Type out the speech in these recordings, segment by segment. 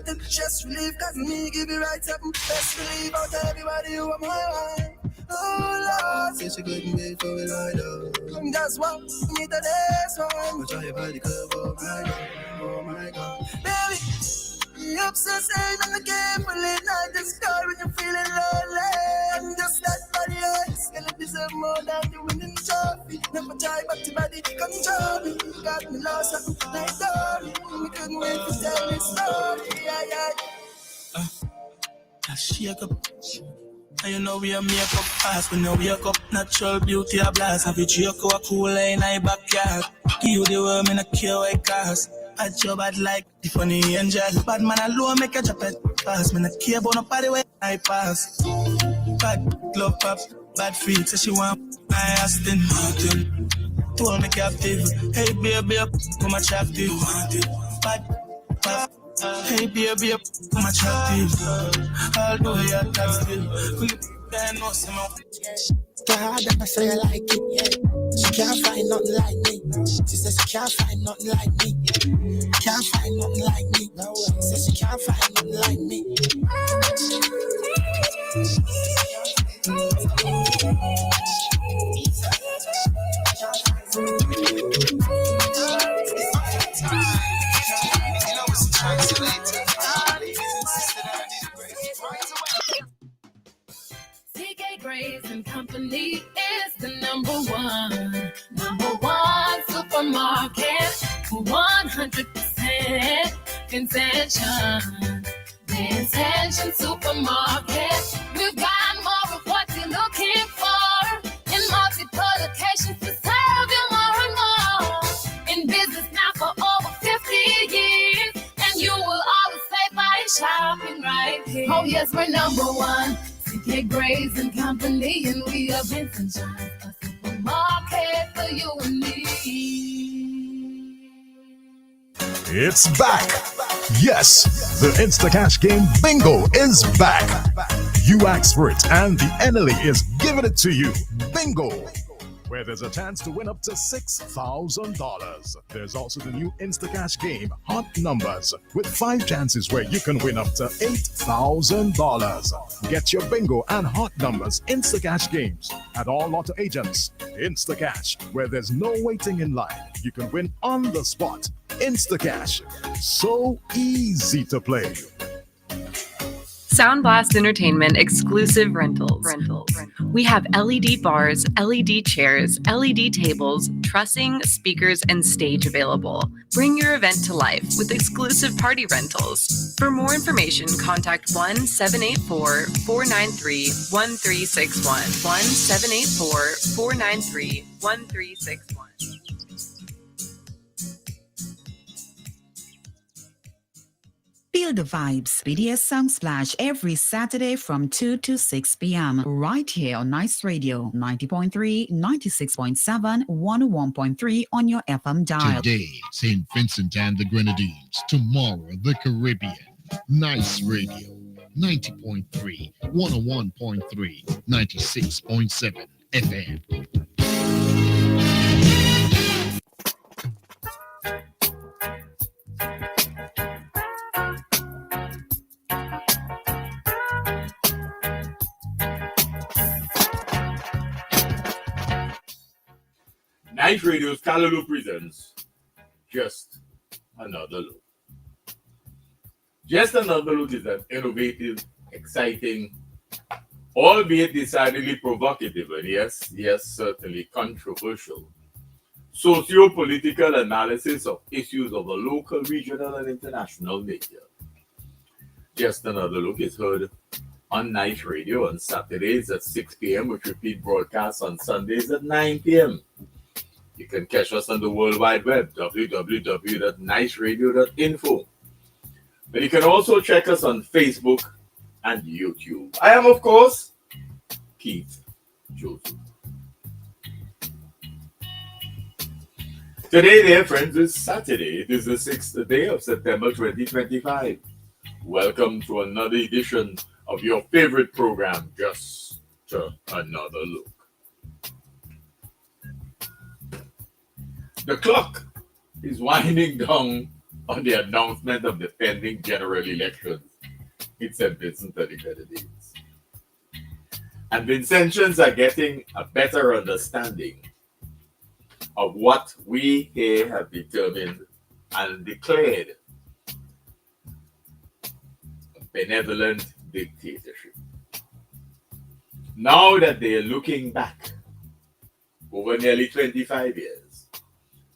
got the stress relief, cause me give you right something. Best believe I'll tell everybody you are my wife. Oh Lord, say she couldn't wait for it right up. Just walk me to this one. But try your body curve, oh my God. Baby, you obsessed and the game for late night just call when you're feeling lonely. And just that body, it's gonna deserve more than the winning trophy. Never try but your body control me. You got me lost something like Dory. We couldn't wait to tell this story. I shake up. And you know we are make up fast. When you wake up, natural beauty a blast. Have you drink a cooler in my backyard? Give you the worm in a care white cars. I job bad like the funny angel. Bad man alone make a drop it fast. Me not care about nobody when I pass. Bad glove pop, bad feet. So she want my Aston Martin. Told me captive. Hey baby, come attractive. Want it. Bad. Hey baby, I'm attractive. Although you're that still, will you know some more? God, I say I like it, yeah. She can't find nothing like me. She says she can't find nothing like me. Can't find nothing like me. She says she can't find nothing like me. CK Graves and Company is the number one supermarket for 100% intention. The Intention Supermarket. We've got more of what you're looking for in multiple locations to serve you more and more. In business now for over 50 years, and you will always say by shopping right here. Oh yes, we're number one. CK Graves and Company, and we have been sunshine, a supermarket for you and me. It's back. Yes, the Instacash game bingo is back. You asked for it, and the NLE is giving it to you. Bingo, where there's a chance to win up to $6,000. There's also the new Instacash game, Hot Numbers, with 5 chances where you can win up to $8,000. Get your bingo and Hot Numbers Instacash games at all Lotto agents. Instacash, where there's no waiting in line. You can win on the spot. Instacash, so easy to play. Soundblast Entertainment exclusive rentals. We have LED bars, LED chairs, LED tables, trussing, speakers, and stage available. Bring your event to life with exclusive party rentals. For more information, contact 1-784-493-1361. 1-784-493-1361. Feel the vibes. BDS Sunsplash every Saturday from 2 to 6 p.m. right here on Nice Radio 90.3, 96.7, 101.3 on your FM dial. Today, St. Vincent and the Grenadines. Tomorrow, the Caribbean. Nice Radio 90.3, 101.3, 96.7 FM. Nice Radio's Callaloo presents Just Another Look. Just Another Look is an innovative, exciting, albeit decidedly provocative, and yes, certainly controversial, socio-political analysis of issues of a local, regional, and international nature. Just Another Look is heard on Nice Radio on Saturdays at 6 p.m. with repeat broadcasts on Sundays at 9 p.m. You can catch us on the World Wide Web, www.niceradio.info. But you can also check us on Facebook and YouTube. I am, of course, Keith Joseph. Today, dear friends, is Saturday. It is the 6th day of September 2025. Welcome to another edition of your favorite program, Just Another Look. The clock is winding down on the announcement of the pending general elections in St. Vincent and the Grenadines. And Vincentians are getting a better understanding of what we here have determined and declared a benevolent dictatorship. Now that they are looking back over nearly 25 years,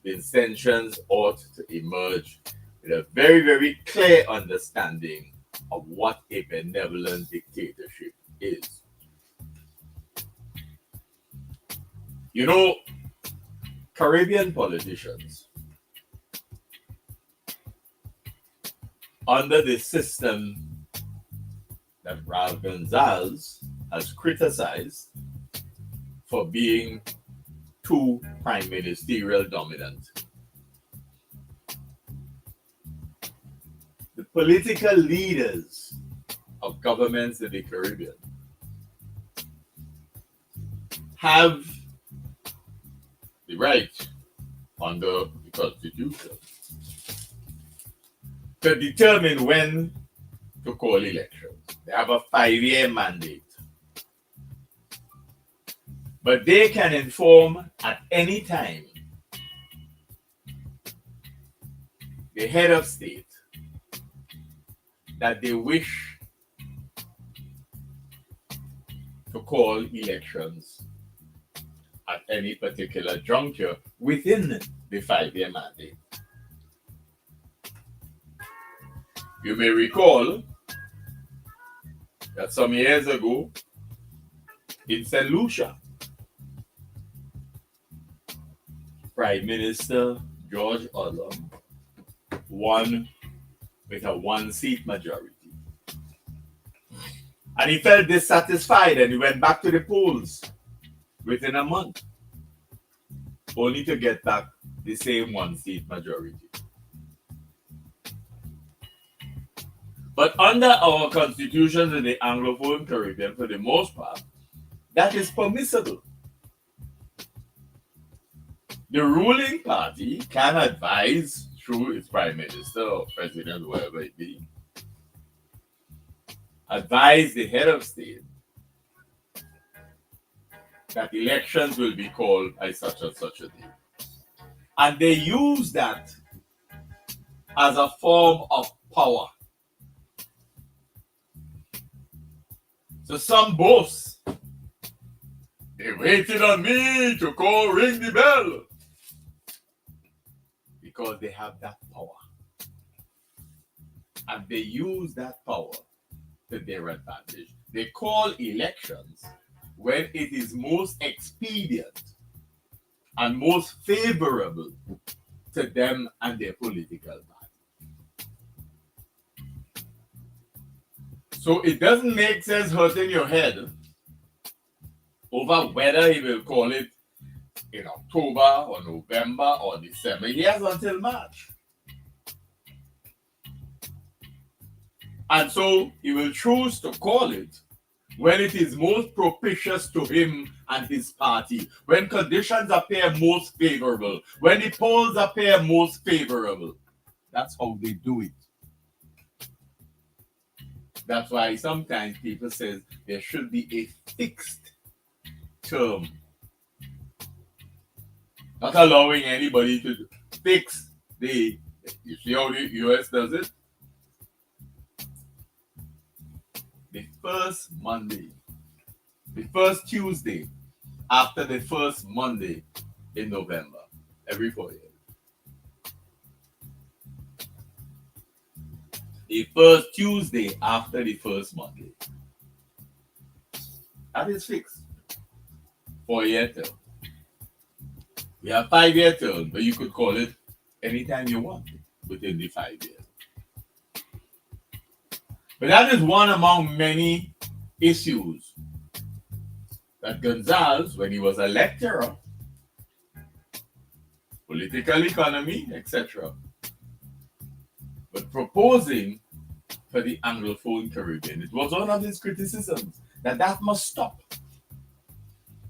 Vincentians ought to emerge with a very, very clear understanding of what a benevolent dictatorship is. You know, Caribbean politicians, under the system that Raul Gonzalez has criticized for being too prime ministerial dominant, the political leaders of governments in the Caribbean have the right under the Constitution to determine when to call elections. They have a 5-year mandate. But they can inform at any time the head of state that they wish to call elections at any particular juncture within the 5-year mandate. You may recall that some years ago in St. Lucia, Prime Minister George Odlum won with a 1-seat majority. And he felt dissatisfied and he went back to the polls within a month, only to get back the same 1-seat majority. But under our constitutions in the Anglophone Caribbean, for the most part, that is permissible. The ruling party can advise through its prime minister or president, whoever it be, advise the head of state that elections will be called by such and such a day. And they use that as a form of power. So some boast, they waited on me to ring the bell. Because they have that power. And they use that power to their advantage. They call elections when it is most expedient and most favorable to them and their political party. So it doesn't make sense hurting your head over whether he will call it in October or November or December. He has until March. And so he will choose to call it when it is most propitious to him and his party, when conditions appear most favorable, when the polls appear most favorable. That's how they do it. That's why sometimes people say there should be a fixed term, not allowing anybody to fix the. You see how the US does it? The first Monday, the first Tuesday after the first Monday in November, every 4 years. The first Tuesday after the first Monday. That is fixed. 4-year term. We have 5-year term, but you could call it anytime you want within the 5 years. But that is one among many issues that Gonzalez, when he was a lecturer, political economy, etc., but proposing for the Anglophone Caribbean. It was one of his criticisms that must stop.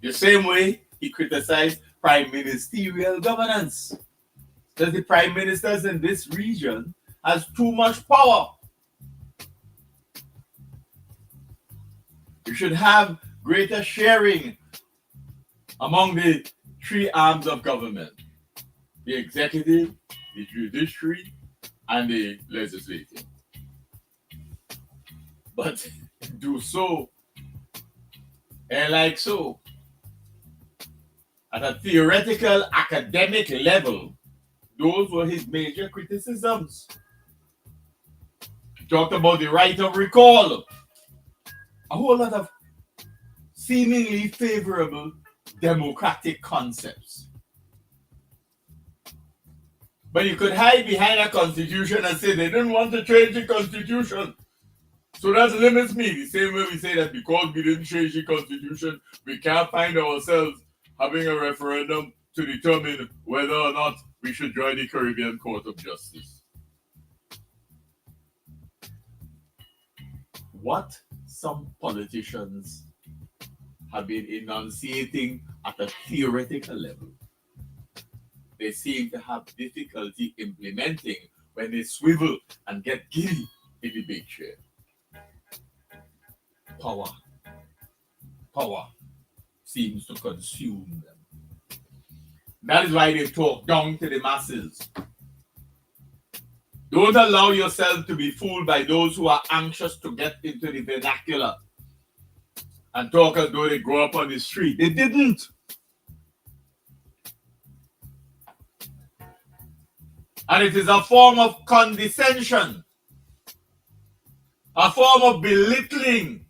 The same way he criticized prime ministerial governance. Because the prime ministers in this region has too much power. You should have greater sharing among the three arms of government: the executive, the judiciary, and the legislative. But do so, and like so, at a theoretical academic level, those were his major criticisms. He talked about the right of recall, a whole lot of seemingly favorable democratic concepts. But you could hide behind a constitution and say they didn't want to change the constitution. So that limits me. The same way we say that because we didn't change the constitution, we can't find ourselves having a referendum to determine whether or not we should join the Caribbean Court of Justice. What some politicians have been enunciating at a theoretical level, they seem to have difficulty implementing when they swivel and get giddy in the big chair. Power seems to consume them. That is why they talk down to the masses. Don't allow yourself to be fooled by those who are anxious to get into the vernacular and talk as though they grew up on the street. They didn't. And it is a form of condescension, a form of belittling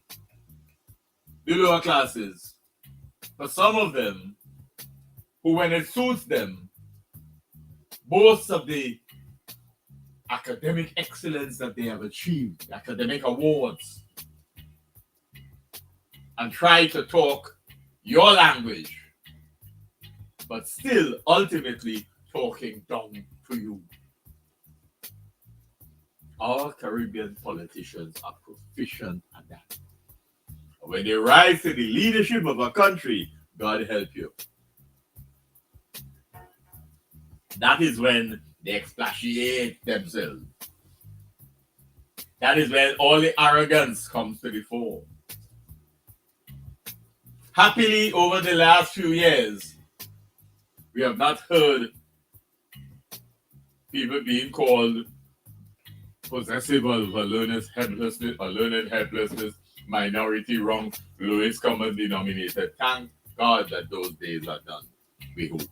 the lower classes. For some of them, who when it suits them, boast of the academic excellence that they have achieved, academic awards, and try to talk your language, but still ultimately talking down to you. Our Caribbean politicians are proficient at that. When they rise to the leadership of a country, God help you. That is when they expatiate themselves. That is when all the arrogance comes to the fore. Happily, over the last few years, we have not heard people being called possessive of a learned helplessness, minority wrong, lowest common denominator. Thank God that those days are done. We hope.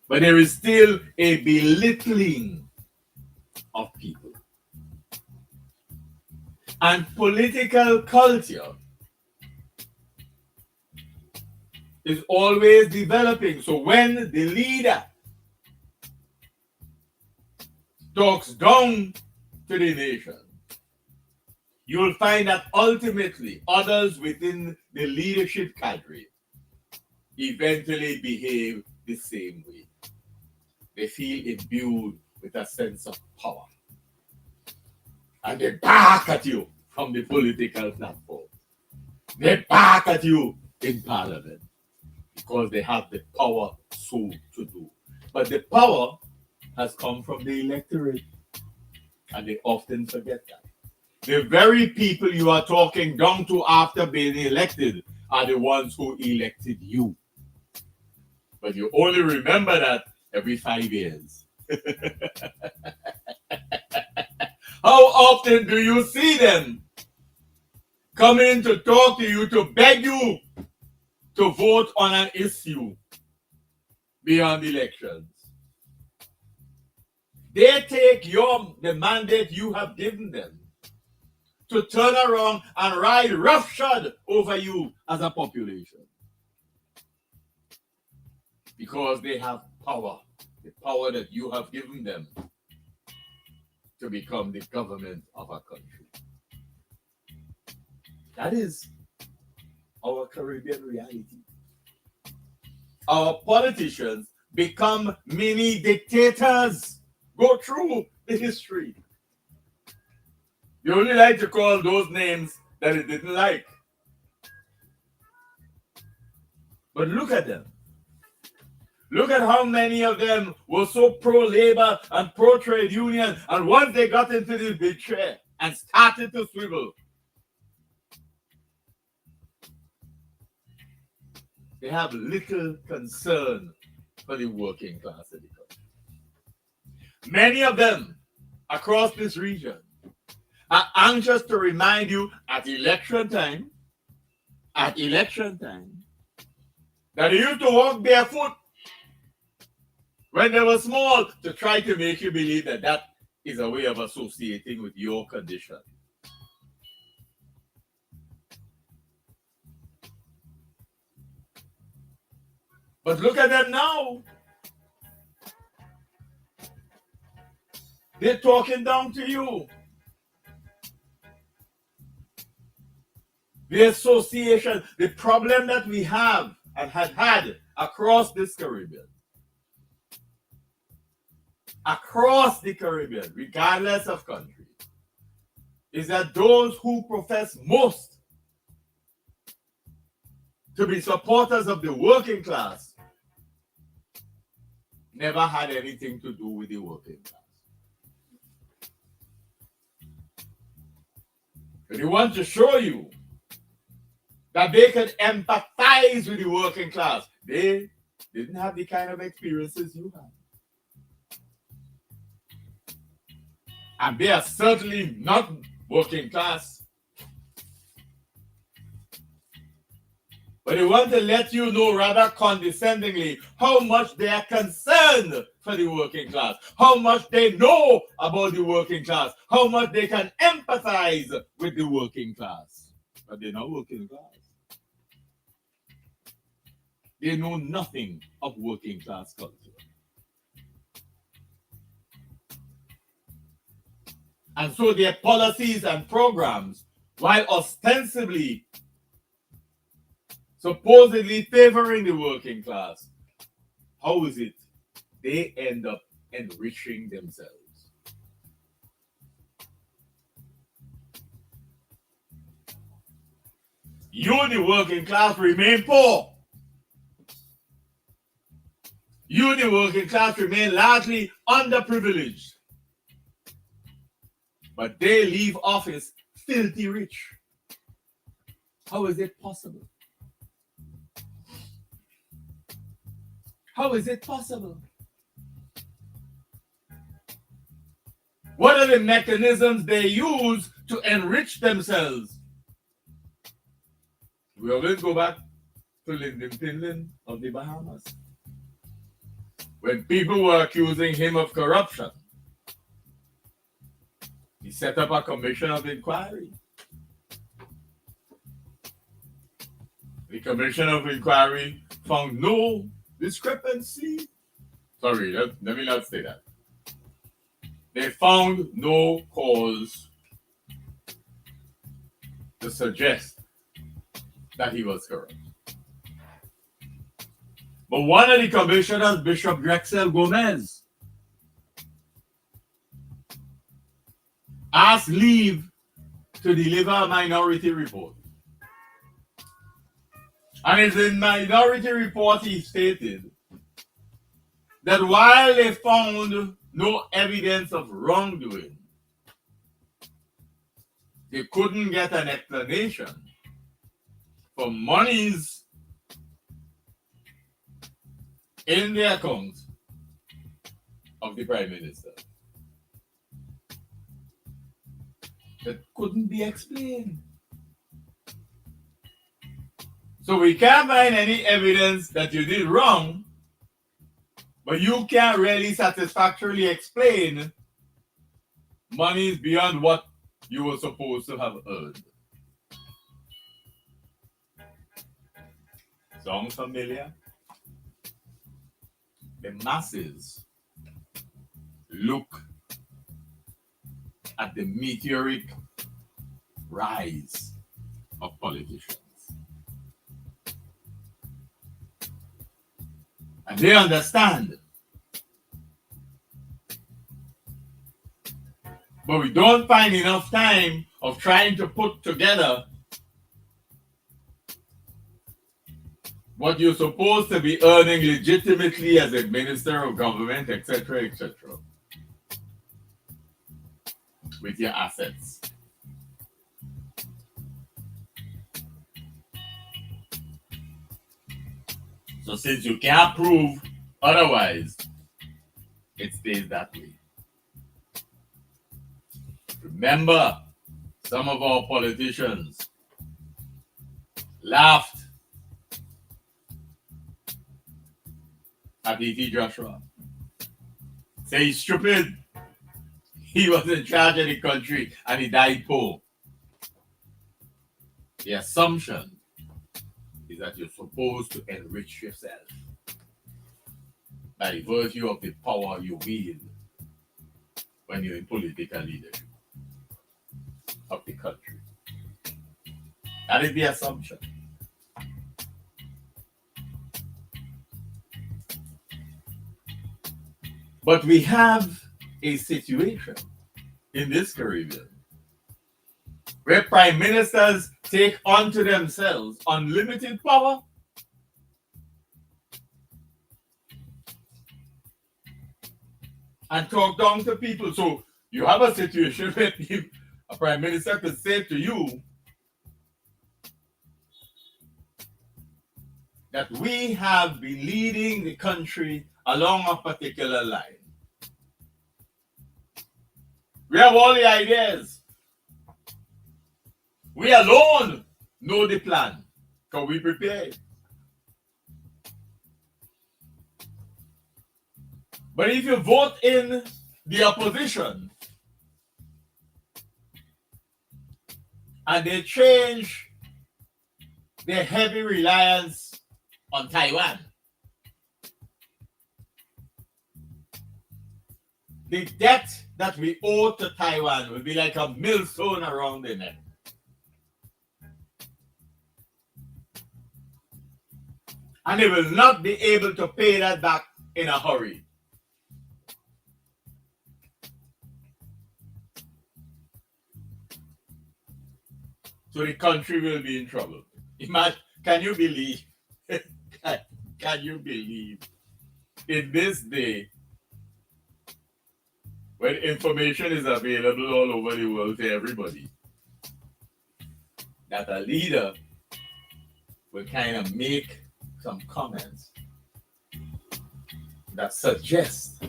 But there is still a belittling of people. And political culture is always developing. So when the leader talks down to the nation, you'll find that ultimately others within the leadership cadre eventually behave the same way. They feel imbued with a sense of power. And they bark at you from the political platform. They bark at you in parliament because they have the power so to do. But the power has come from the electorate, and they often forget that. The very people you are talking down to after being elected are the ones who elected you. But you only remember that every 5 years. How often do you see them coming to talk to you, to beg you to vote on an issue beyond elections? They take the mandate you have given them to turn around and ride roughshod over you as a population. Because they have power, the power that you have given them to become the government of our country. That is our Caribbean reality. Our politicians become mini dictators. Go through the history. You only like to call those names that it didn't like. But look at them. Look at how many of them were so pro-labor and pro-trade union, and once they got into this big chair and started to swivel, they have little concern for the working class in the country. Many of them across this region are anxious to remind you at election time, that they used to walk barefoot when they were small to try to make you believe that that is a way of associating with your condition. But look at them now. They're talking down to you. The association, the problem that we have and had across this Caribbean, regardless of country, is that those who profess most to be supporters of the working class never had anything to do with the working class. But they want to show you that they could empathize with the working class. They didn't have the kind of experiences you have. And they are certainly not working class. But they want to let you know rather condescendingly how much they are concerned for the working class, how much they know about the working class, how much they can empathize with the working class. But they're not working class. They know nothing of working class culture. And so their policies and programs, while ostensibly supposedly favoring the working class, how is it they end up enriching themselves? You, the working class, remain poor. You, the working class, remain largely underprivileged. But they leave office filthy rich. How is it possible? How is it possible? What are the mechanisms they use to enrich themselves? We always go back to Lyndon Tinlin of the Bahamas. When people were accusing him of corruption, he set up a commission of inquiry. The commission of inquiry found no discrepancy. Sorry, let me not say that. They found no cause to suggest that he was corrupt. But one of the commissioners, Bishop Drexel Gomez, asked leave to deliver a minority report. And in the minority report, he stated that while they found no evidence of wrongdoing, they couldn't get an explanation for monies in the account of the Prime Minister that couldn't be explained. So we can't find any evidence that you did wrong, but you can't really satisfactorily explain monies beyond what you were supposed to have earned. Sound familiar? The masses look at the meteoric rise of politicians. And they understand. But we don't find enough time of trying to put together what you're supposed to be earning legitimately as a minister of government, etc., etc., with your assets. So since you can't prove otherwise, it stays that way. Remember, some of our politicians laughed at E.T. Joshua. Say he's stupid. He was in charge of the country and he died poor. The assumption is that you're supposed to enrich yourself by virtue of the power you wield when you're in political leadership of the country. That is the assumption. But we have a situation in this Caribbean where prime ministers take unto themselves unlimited power and talk down to people. So you have a situation where a prime minister could say to you that we have been leading the country along a particular line. We have all the ideas. We alone know the plan. Can we prepare? But if you vote in the opposition and they change their heavy reliance on Taiwan, the debt that we owe to Taiwan will be like a millstone around the neck. And they will not be able to pay that back in a hurry. So the country will be in trouble. Imagine, can you believe? Can you believe in this day when information is available all over the world to everybody, that a leader will kind of make some comments that suggest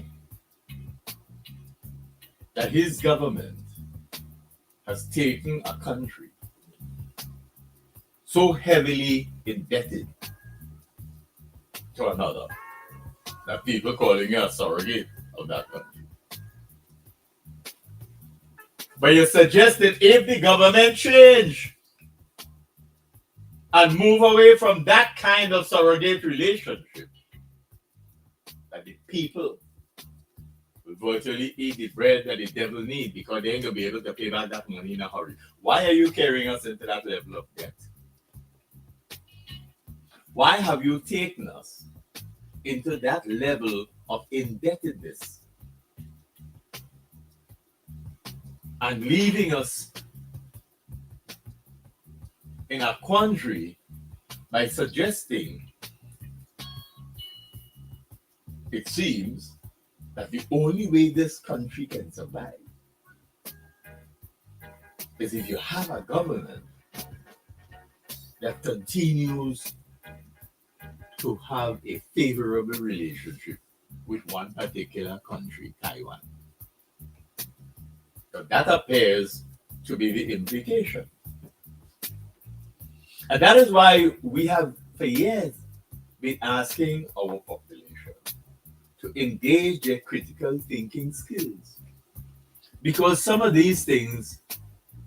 that his government has taken a country so heavily indebted to another that people calling it a surrogate of that country. But you suggested if the government change and move away from that kind of surrogate relationship, that the people will virtually eat the bread that the devil needs because they ain't going to be able to pay back that money in a hurry. Why are you carrying us into that level of debt? Why have you taken us into that level of indebtedness and leaving us in a quandary by suggesting, it seems, that the only way this country can survive is if you have a government that continues to have a favorable relationship with one particular country, Taiwan. So that appears to be the implication. And that is why we have for years been asking our population to engage their critical thinking skills. Because some of these things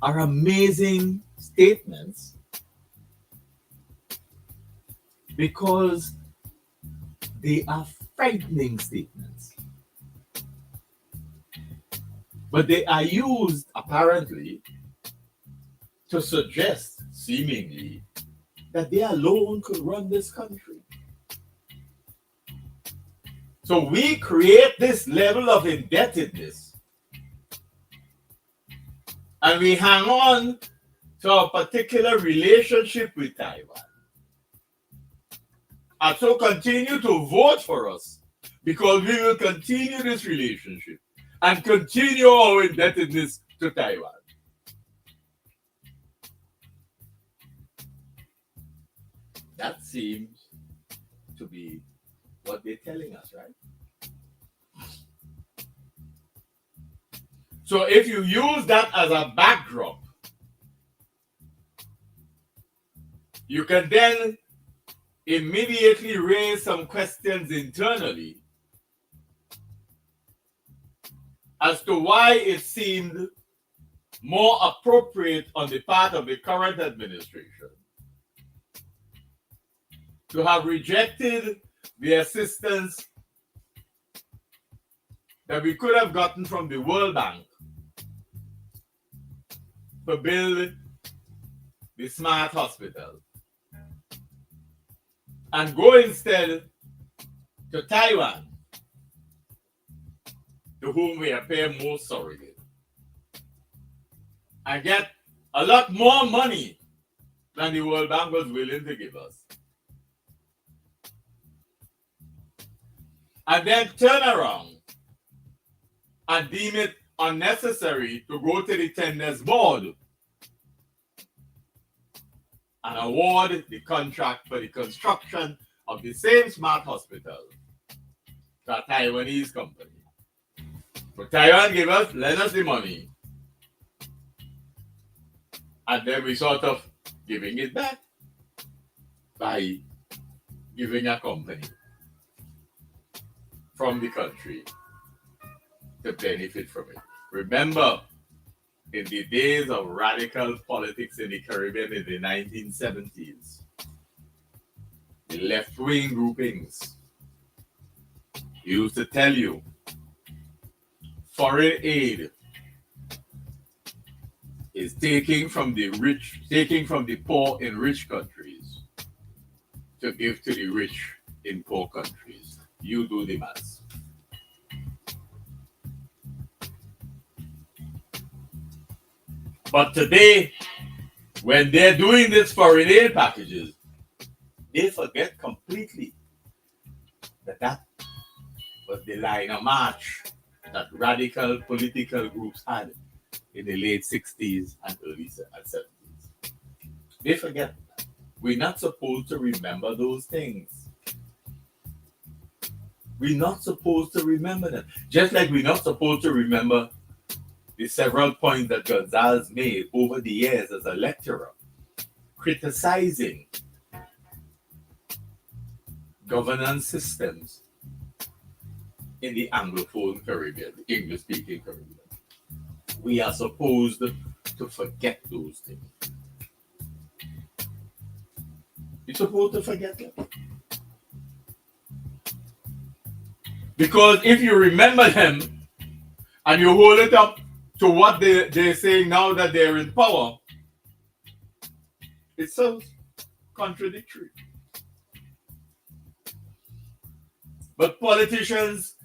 are amazing statements because they are frightening statements. But they are used, apparently, to suggest, seemingly, that they alone could run this country. So we create this level of indebtedness and we hang on to a particular relationship with Taiwan. And so continue to vote for us, because we will continue this relationship and continue our indebtedness to Taiwan. That seems to be what they're telling us, right? So if you use that as a backdrop, you can then immediately raise some questions internally as to why it seemed more appropriate on the part of the current administration to have rejected the assistance that we could have gotten from the World Bank to build the smart hospital, and go instead to Taiwan, to whom we are paying more surrogate, and get a lot more money than the World Bank was willing to give us. And then turn around and deem it unnecessary to go to the tenders board and award the contract for the construction of the same smart hospital to a Taiwanese company. But Taiwan lend us the money, and then we sort of giving it back by giving a company from the country to benefit from it. Remember, in the days of radical politics in the Caribbean in the 1970s, the left-wing groupings used to tell you foreign aid is taking from the poor in rich countries to give to the rich in poor countries. You do the math. But today, when they're doing this foreign aid packages, they forget completely that that was the line of march that radical political groups had in the late 60s and early 70s. They forget that. We're not supposed to remember those things. We're not supposed to remember them. Just like we're not supposed to remember the several points that Gonzalez made over the years as a lecturer, criticizing governance systems in the Anglophone Caribbean, the English-speaking Caribbean. We are supposed to forget those things. You're supposed to forget them. Because if you remember them and you hold it up to what they're saying now that they're in power, it sounds contradictory. But politicians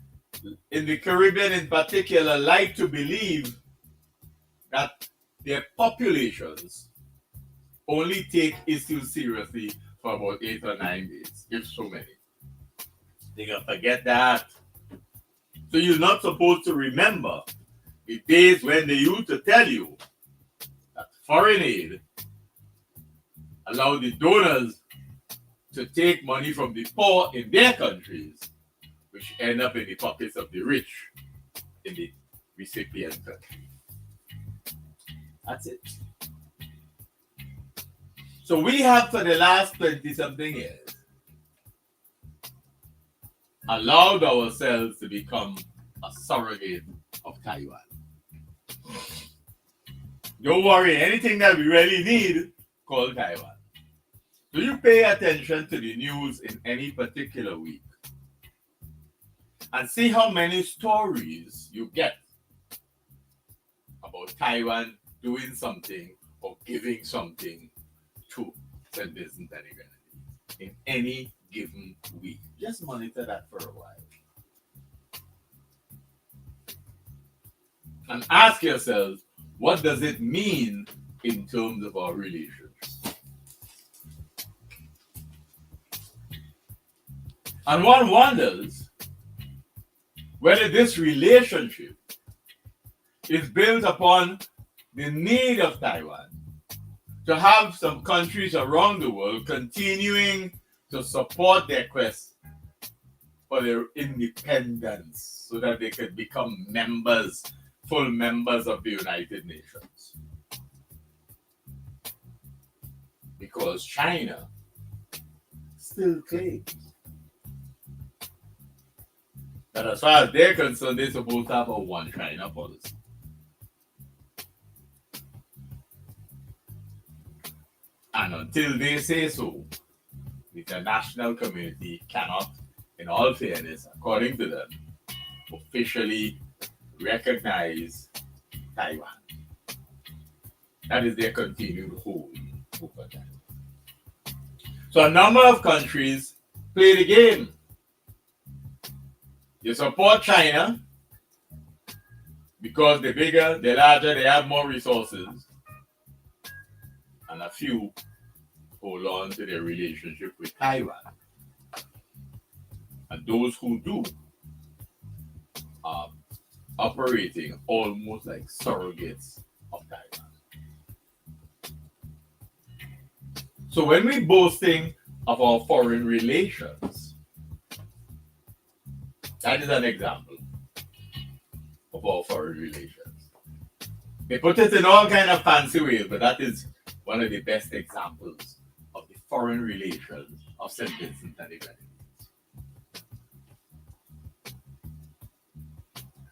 in the Caribbean in particular like to believe that their populations only take issues seriously for about 8 or 9 days, if so many. They're going to forget that. So you're not supposed to remember the days when they used to tell you that foreign aid allowed the donors to take money from the poor in their countries, which end up in the pockets of the rich in the recipient country. That's it. So we have, for the last 20-something years, allowed ourselves to become a surrogate of Taiwan. Don't worry, anything that we really need, call Taiwan. Do you pay attention to the news in any particular week and see how many stories you get about Taiwan doing something or giving something to St. Vincent and the Grenadines in any given week? Just monitor that for a while. And ask yourselves, what does it mean in terms of our relationship? And one wonders whether this relationship is built upon the need of Taiwan to have some countries around the world continuing to support their quest for their independence so that they could become members, full members of the United Nations. Because China still claims that as far as they're concerned, they're supposed to have a one China policy. And until they say so, the international community cannot, in all fairness, according to them, officially recognize Taiwan. That is their continued hold over Taiwan. So a number of countries play the game. You support China because they're bigger, they're larger, they have more resources. And a few hold on to their relationship with Taiwan. And those who do are operating almost like surrogates of Taiwan. So when we're boasting of our foreign relations, that is an example of our foreign relations. They put it in all kind of fancy ways, but that is one of the best examples of the foreign relations of St. Vincent and the Grenadines.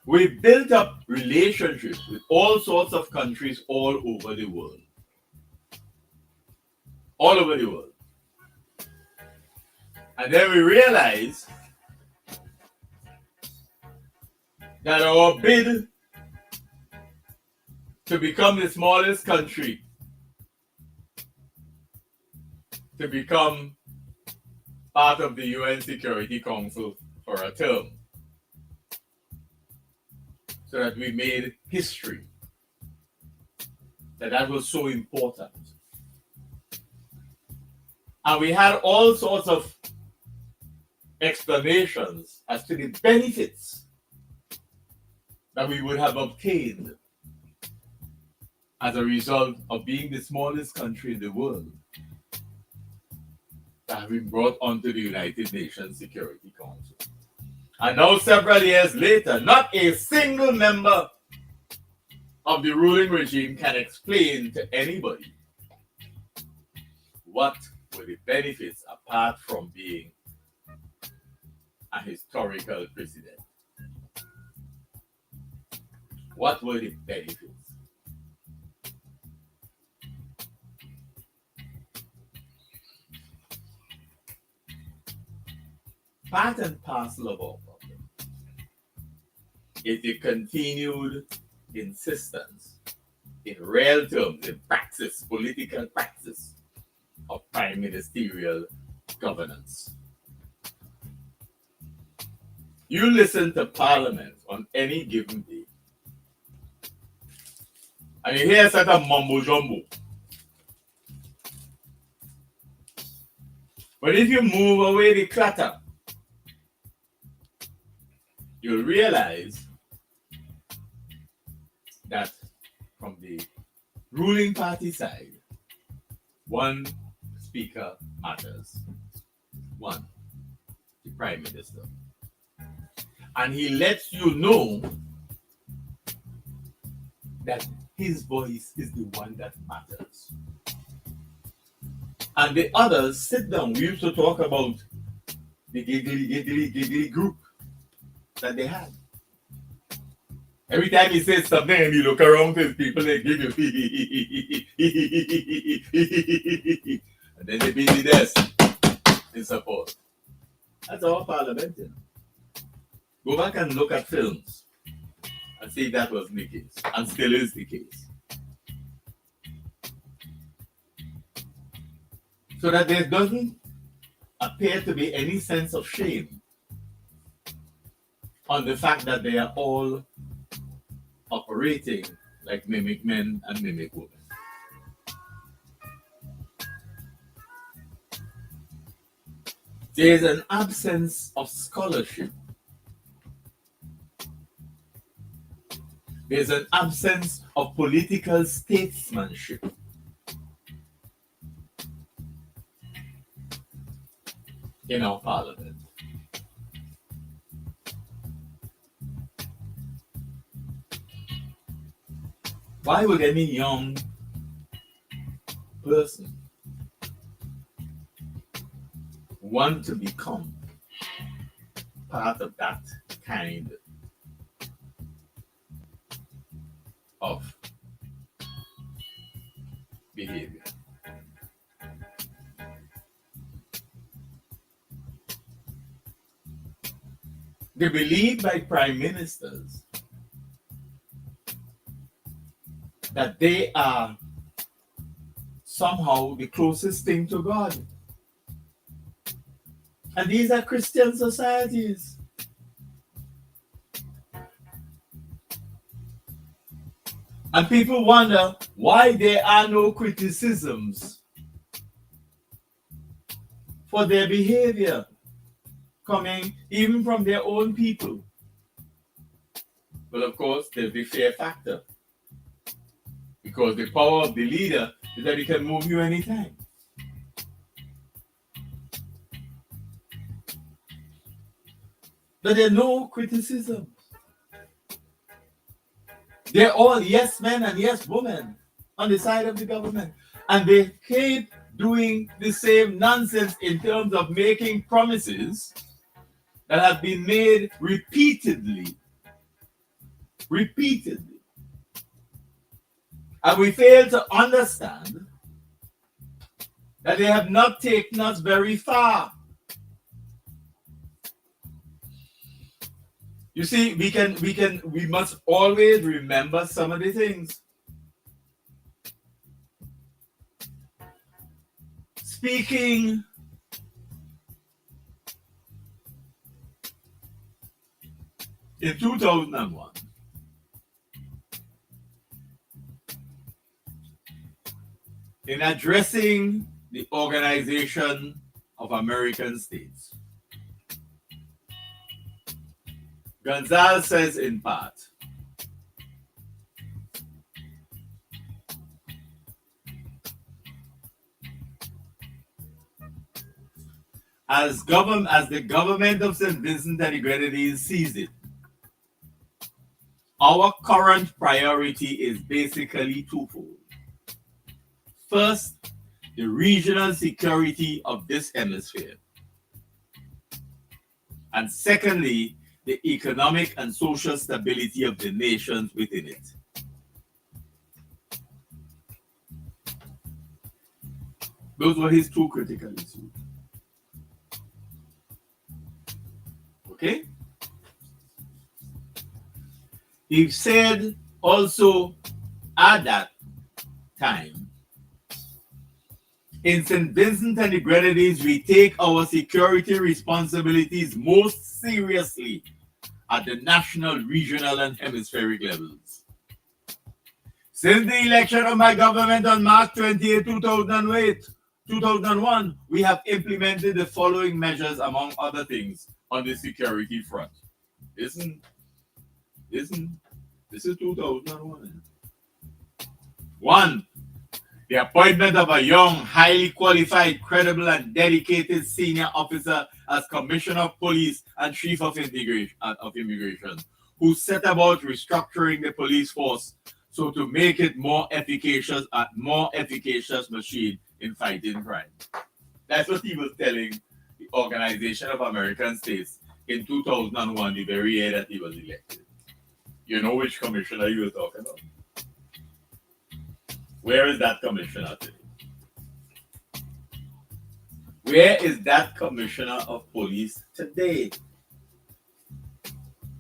We built up relationships with all sorts of countries all over the world. All over the world. And then we realize that our bid to become the smallest country, to become part of the UN Security Council for a term, so that we made history, that was so important. And we had all sorts of explanations as to the benefits that we would have obtained as a result of being the smallest country in the world that have been brought onto the United Nations Security Council. And now, several years later, not a single member of the ruling regime can explain to anybody what were the benefits apart from being a historical president. What were the benefits? Part and parcel of our problem is the continued insistence in real terms, in practice, political practice, of prime ministerial governance. You listen to Parliament on any given day, and you hear a set of mumbo jumbo. But if you move away the clutter, you'll realize that from the ruling party side, one speaker matters. One, the prime minister. And he lets you know that his voice is the one that matters. And the others sit down. We used to talk about the giggly group that they had. Every time he says something and you look around to his people, they give you and then they beat the desk in support. That's our parliament, you know. Go back and look at films and see if that was the case, and still is the case. So that there doesn't appear to be any sense of shame on the fact that they are all operating like mimic men and mimic women. There's an absence of scholarship. There's an absence of political statesmanship. In our parliament. Why would any young person want to become part of that kind of behavior? They believe by prime ministers that they are somehow the closest thing to God. And these are Christian societies. And people wonder why there are no criticisms for their behavior coming even from their own people. But of course, there's the fear factor. Because the power of the leader is that he can move you anytime. But there are no criticisms. They're all yes men and yes women on the side of the government. And they keep doing the same nonsense in terms of making promises that have been made repeatedly. And we fail to understand that they have not taken us very far. You see, we must always remember some of the things. Speaking in 2001, in addressing the Organization of American States, Gonzalez says in part, as the government of St. Vincent and the Grenadines sees it, our current priority is basically twofold. First, the regional security of this hemisphere. And secondly, the economic and social stability of the nations within it. Those were his two critical issues. Okay? He said also at that time, in St. Vincent and the Grenadines, we take our security responsibilities most seriously at the national, regional, and hemispheric levels. Since the election of my government on March 28, 2001, we have implemented the following measures, among other things, on the security front. Listen, this is 2001. 1. The appointment of a young, highly qualified, credible, and dedicated senior officer as Commissioner of Police and Chief of Immigration, who set about restructuring the police force so to make it more efficacious machine in fighting crime. That's what he was telling the Organization of American States in 2001, the very year that he was elected. You know which commissioner you were talking about? Where is that commissioner today? Where is that commissioner of police today?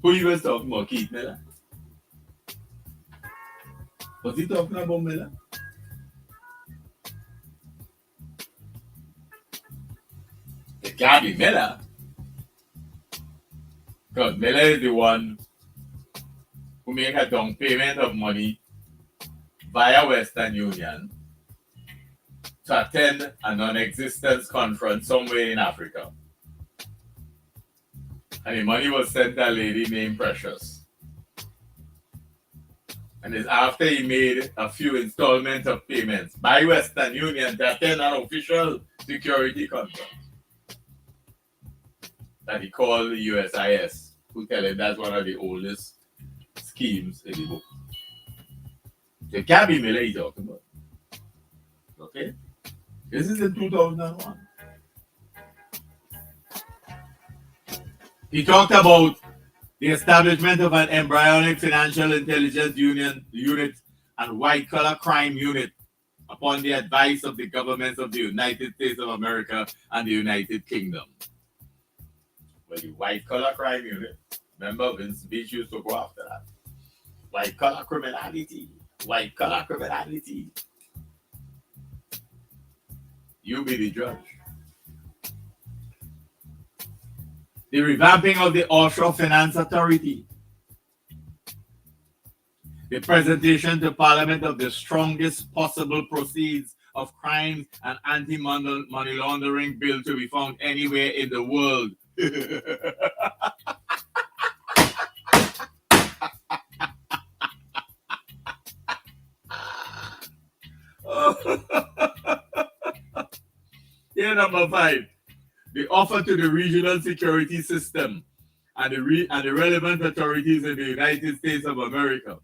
Who you was talking about? Keith Miller? Was he talking about Miller? It can't be Miller. Because Miller is the one who made a down payment of money via Western Union to attend a non-existence conference somewhere in Africa And the money was sent to a lady named Precious. And it's after he made a few installments of payments by Western Union to attend an official security conference that he called the USIS, who tell him that's one of the oldest schemes in the book. So it can't be Miller he's talking about. Okay? This is in 2001. He talked about the establishment of an embryonic financial intelligence unit and white-collar crime unit upon the advice of the governments of the United States of America and the United Kingdom. Well, the white-collar crime unit, remember Vince Beach used to go after that. White-collar criminality. White-collar criminality. You be the judge. The revamping of the Offshore Finance Authority. The presentation to Parliament of the strongest possible proceeds of crimes and anti-money laundering bill to be found anywhere in the world. Here, number 5. The offer to the regional security system and the relevant authorities in the United States of America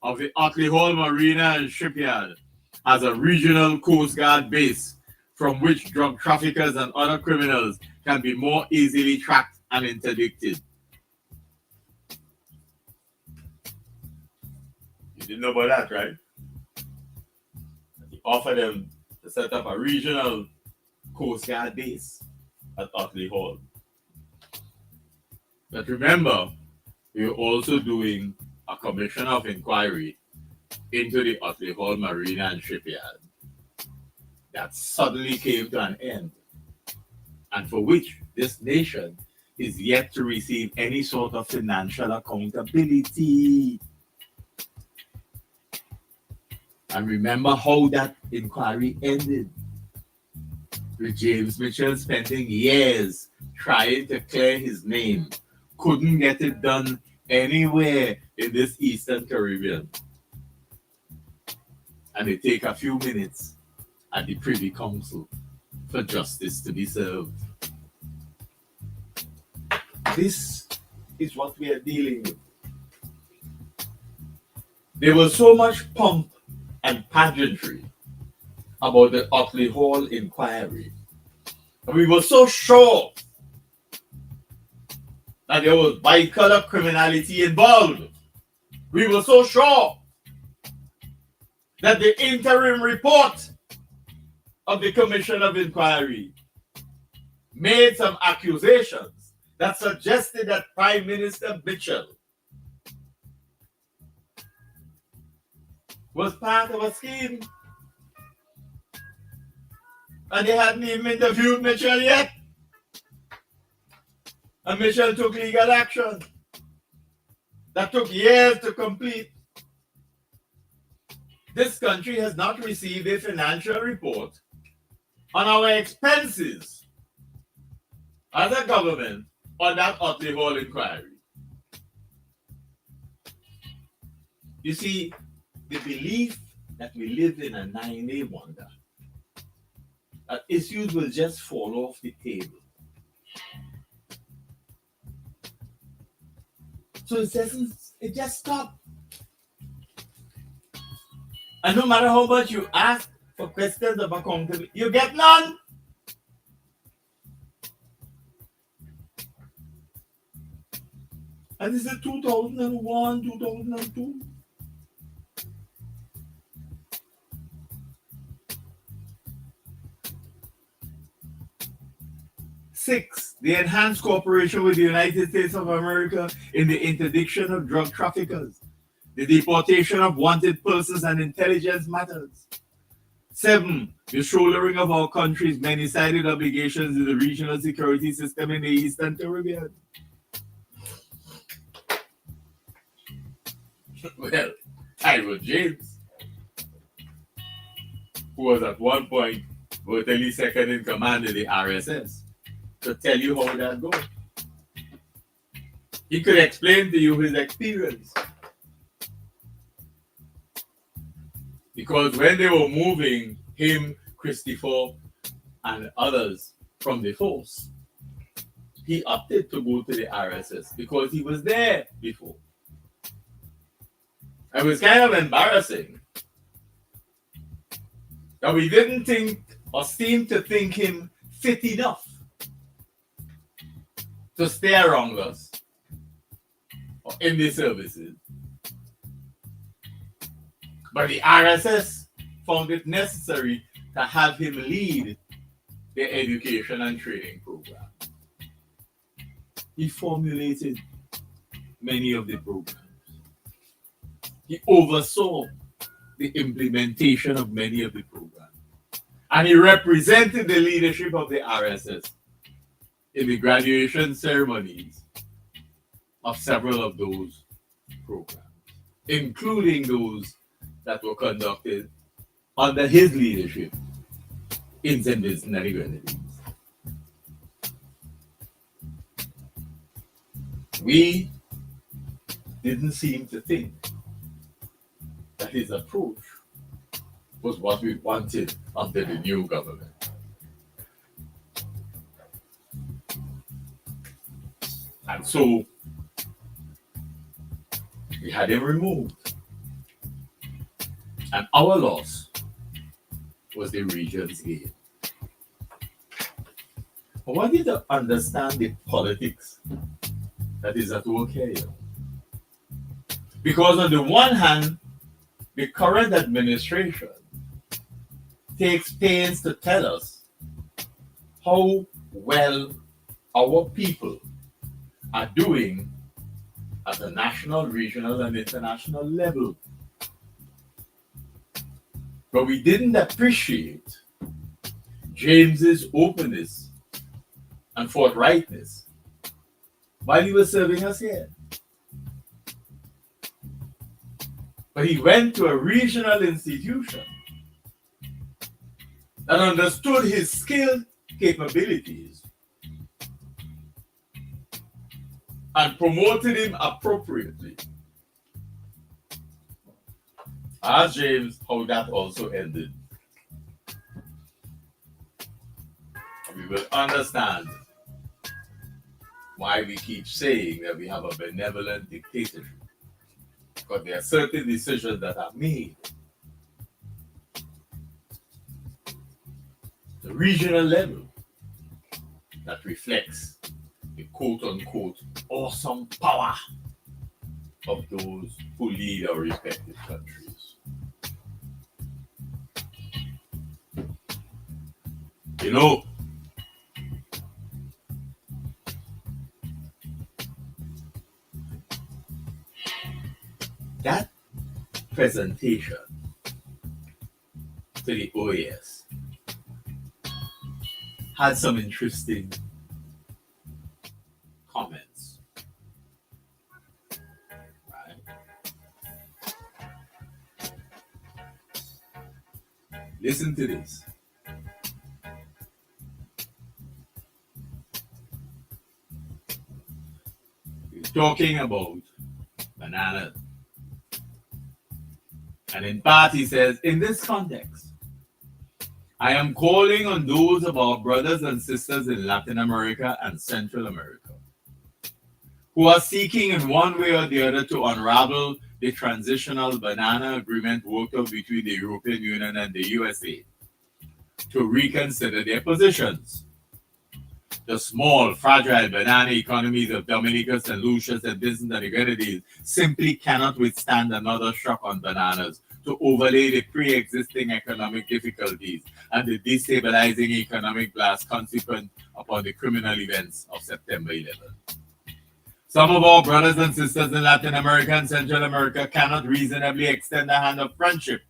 of the Otley Hall Marina and Shipyard as a regional Coast Guard base from which drug traffickers and other criminals can be more easily tracked and interdicted. You didn't know about that, right? He offered them to set up a regional Coast Guard base at Otley Hall. But remember, we were also doing a commission of inquiry into the Otley Hall Marina and Shipyard that suddenly came to an end, and for which this nation is yet to receive any sort of financial accountability. And remember how that inquiry ended, with James Mitchell spending years trying to clear his name, couldn't get it done anywhere in this Eastern Caribbean. And it take a few minutes at the Privy Council for justice to be served. This is what we are dealing with. There was so much pomp and pageantry about the Otley Hall inquiry. And we were so sure that there was white-collar criminality involved. We were so sure that the interim report of the Commission of Inquiry made some accusations that suggested that Prime Minister Mitchell was part of a scheme. And they hadn't even interviewed Mitchell yet. And Mitchell took legal action that took years to complete. This country has not received a financial report on our expenses as a government on that Otley Hall inquiry. You see, the belief that we live in a 9-day wonder, that issues will just fall off the table. So it just stopped. And no matter how much you ask for questions of accountability, you get none. And this is 2001, 2002. 6, the enhanced cooperation with the United States of America in the interdiction of drug traffickers, the deportation of wanted persons and intelligence matters. 7, the shouldering of our country's many-sided obligations in the regional security system in the Eastern Caribbean. Well, Tyrone James, who was at one point virtually second in command in the RSS, to tell you how that goes. He could explain to you his experience. Because when they were moving him, Christopher, and others from the force, he opted to go to the RSS because he was there before. It was kind of embarrassing that we didn't think or seem to think him fit enough to stay around us or in the services. But the RSS found it necessary to have him lead the education and training program. He formulated many of the programs. He oversaw the implementation of many of the programs. And he represented the leadership of the RSS in the graduation ceremonies of several of those programs, including those that were conducted under his leadership in St. Vincent and the Grenadines. We didn't seem to think that his approach was what we wanted under the new government. And so we had him removed. And our loss was the region's gain. I want you to understand the politics that is at work here. Because on the one hand, the current administration takes pains to tell us how well our people are doing at the national, regional, and international level. But we didn't appreciate James's openness and forthrightness while he was serving us here. But he went to a regional institution that understood his skill capabilities and promoted him appropriately. I asked James how that also ended. We will understand why we keep saying that we have a benevolent dictatorship. Because there are certain decisions that are made at the regional level that reflects the quote-unquote awesome power of those who lead our respective countries. You know, that presentation to the OAS had some interesting comments. Right? Listen to this. He's talking about bananas. And in part, he says, in this context, I am calling on those of our brothers and sisters in Latin America and Central America who are seeking in one way or the other to unravel the transitional banana agreement worked out between the European Union and the USA to reconsider their positions. The small, fragile banana economies of Dominica, St. Lucia, and Vincent and the Grenadines simply cannot withstand another shock on bananas to overlay the pre-existing economic difficulties and the destabilizing economic blast consequent upon the criminal events of September 11. Some of our brothers and sisters in Latin America and Central America cannot reasonably extend a hand of friendship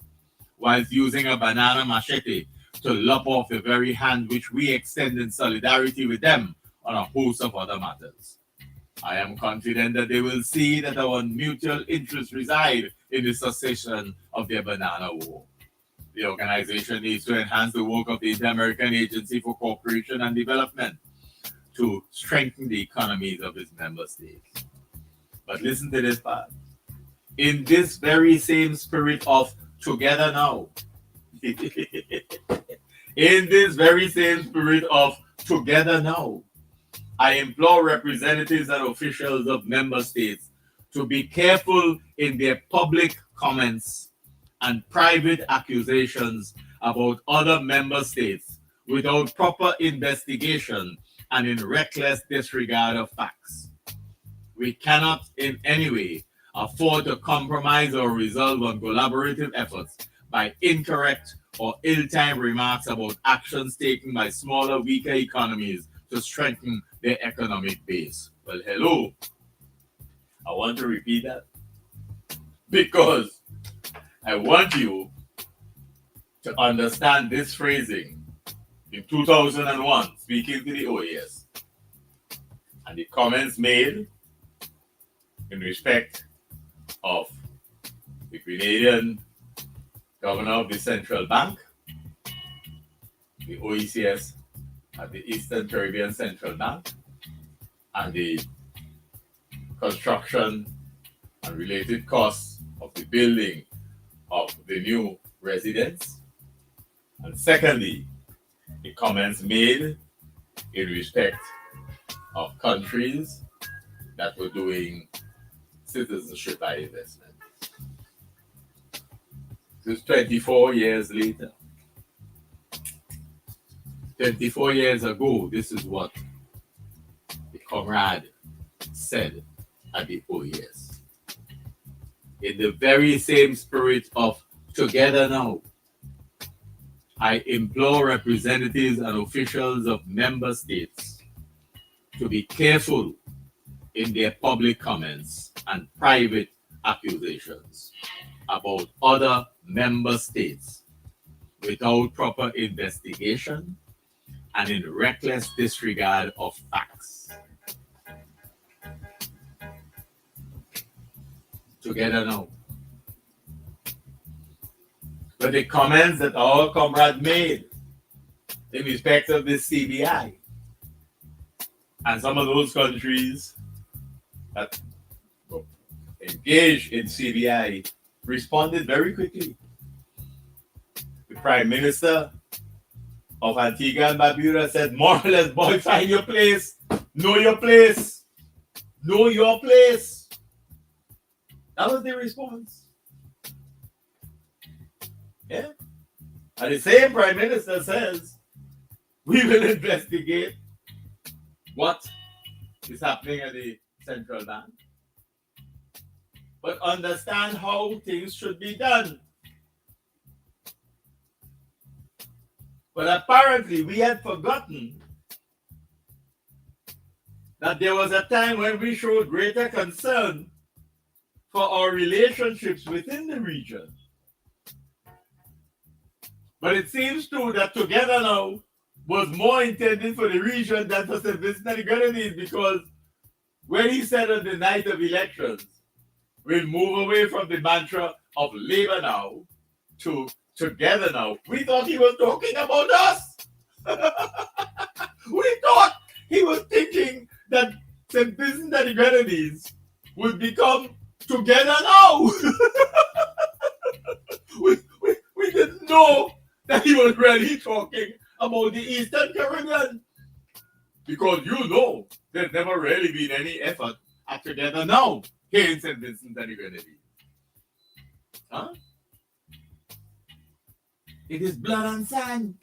whilst using a banana machete to lop off the very hand which we extend in solidarity with them on a host of other matters. I am confident that they will see that our mutual interests reside in the cessation of their banana war. The organization needs to enhance the work of the Inter-American Agency for Cooperation and Development to strengthen the economies of its member states. But listen to this part. In this very same spirit of together now, in this very same spirit of together now, I implore representatives and officials of member states to be careful in their public comments and private accusations about other member states without proper investigation and in reckless disregard of facts. We cannot in any way afford to compromise or resolve on collaborative efforts by incorrect or ill-timed remarks about actions taken by smaller, weaker economies to strengthen their economic base. Well, hello. I want to repeat that because I want you to understand this phrasing. In 2001, speaking to the OAS, and the comments made in respect of the Grenadian governor of the central bank, the OECS at the Eastern Caribbean Central Bank, and the construction and related costs of the building of the new residence. And secondly, the comments made in respect of countries that were doing citizenship by investment. This is 24 years later. 24 years ago, this is what the comrade said at the OES. In the very same spirit of together now, I implore representatives and officials of member states to be careful in their public comments and private accusations about other member states without proper investigation and in reckless disregard of facts. Together now. But the comments that our comrade made in respect of the CBI and some of those countries that engaged in CBI responded very quickly. The Prime Minister of Antigua and Barbuda said, more or less, boy, find your place. Know your place. Know your place. That was the response. Yeah. And the same Prime Minister says, we will investigate what is happening at the central bank, but understand how things should be done. But apparently we had forgotten that there was a time when we showed greater concern for our relationships within the region. But it seems too that together now was more intended for the region than for St. Vincent and the Grenadines, because when he said on the night of elections, we'll move away from the mantra of labor now to together now, we thought he was talking about us. We thought he was thinking that St. Vincent and the Grenadines would become together now. we didn't know that he was really talking about the Eastern Caribbean. Because you know, there's never really been any effort at together now here in St. Vincent and the Grenadines. Huh? It is blood and sand.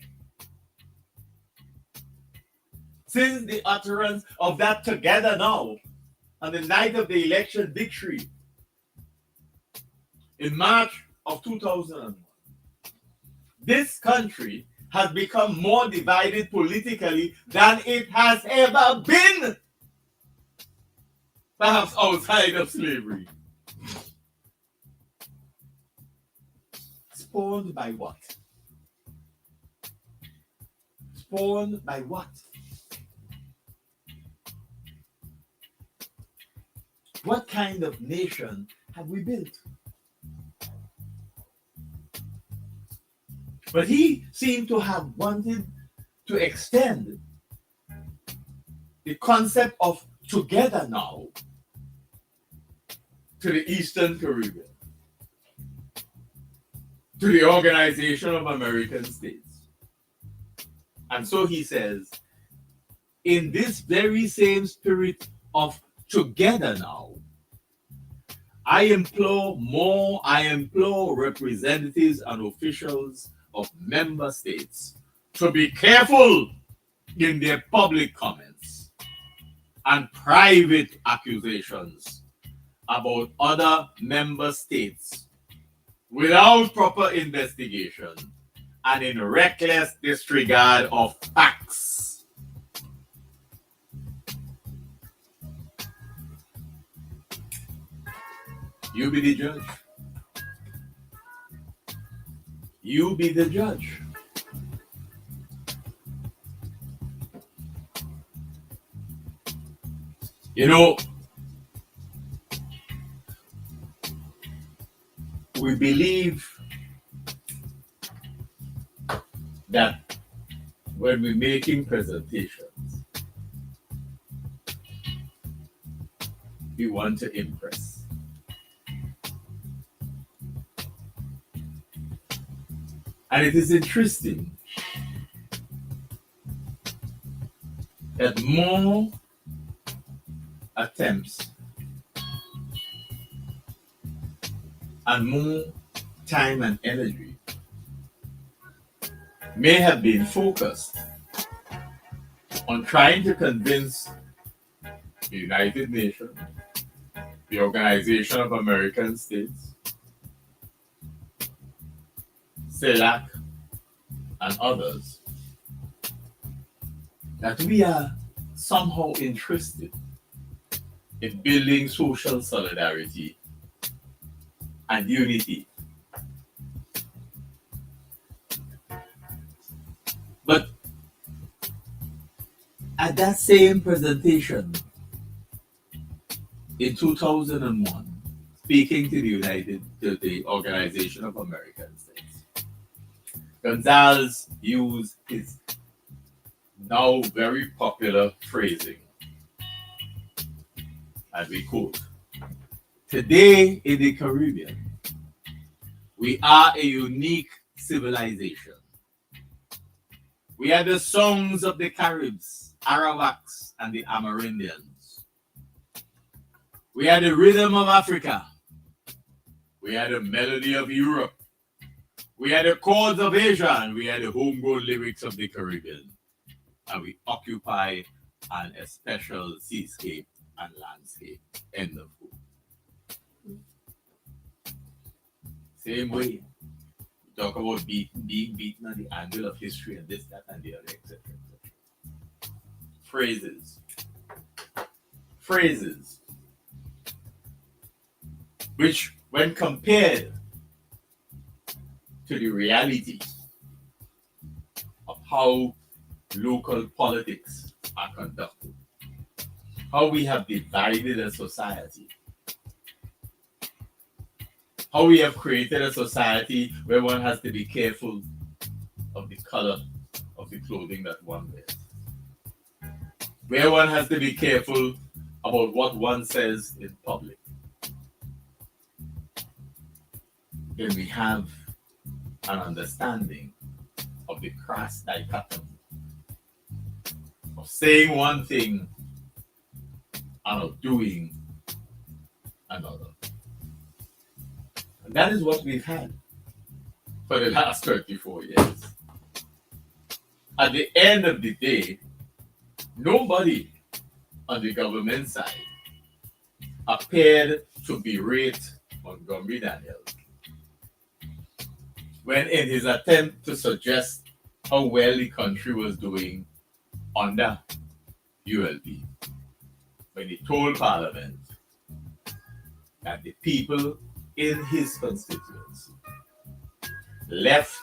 Since the utterance of that together now, on the night of the election victory, in March of 2001, this country has become more divided politically than it has ever been, perhaps outside of slavery. Spawned by what? Spawned by what? What kind of nation have we built? But he seemed to have wanted to extend the concept of together now to the Eastern Caribbean, to the Organization of American States. And so he says, in this very same spirit of together now, I implore representatives and officials of member states to be careful in their public comments and private accusations about other member states without proper investigation and in reckless disregard of facts. You be the judge. You be the judge. You know, we believe that when we're making presentations, we want to impress. And it is interesting that more attempts and more time and energy may have been focused on trying to convince the United Nations, the Organization of American States, CELAC, and others that we are somehow interested in building social solidarity and unity. But at that same presentation in 2001, speaking to the Organization of American States, Gonzalez used his now very popular phrasing, and we quote, "Today in the Caribbean, we are a unique civilization. We are the songs of the Caribs, Arawaks, and the Amerindians. We are the rhythm of Africa. We are the melody of Europe. We are the chords of Asia, and we are the homegrown lyrics of the Caribbean. And we occupy an especial seascape and landscape." End of quote. Same way, we talk about being beaten on the angle of history and this, that, and the other, etc. Phrases, which, when compared to the reality of how local politics are conducted, how we have divided a society, how we have created a society where one has to be careful of the color of the clothing that one wears, where one has to be careful about what one says in public. Then we have an understanding of the crass dichotomy of saying one thing and of doing another. And that is what we've had for the last 34 years. At the end of the day, nobody on the government side appeared to berate Montgomery Daniels when, in his attempt to suggest how well the country was doing under ULP, when he told Parliament that the people in his constituency left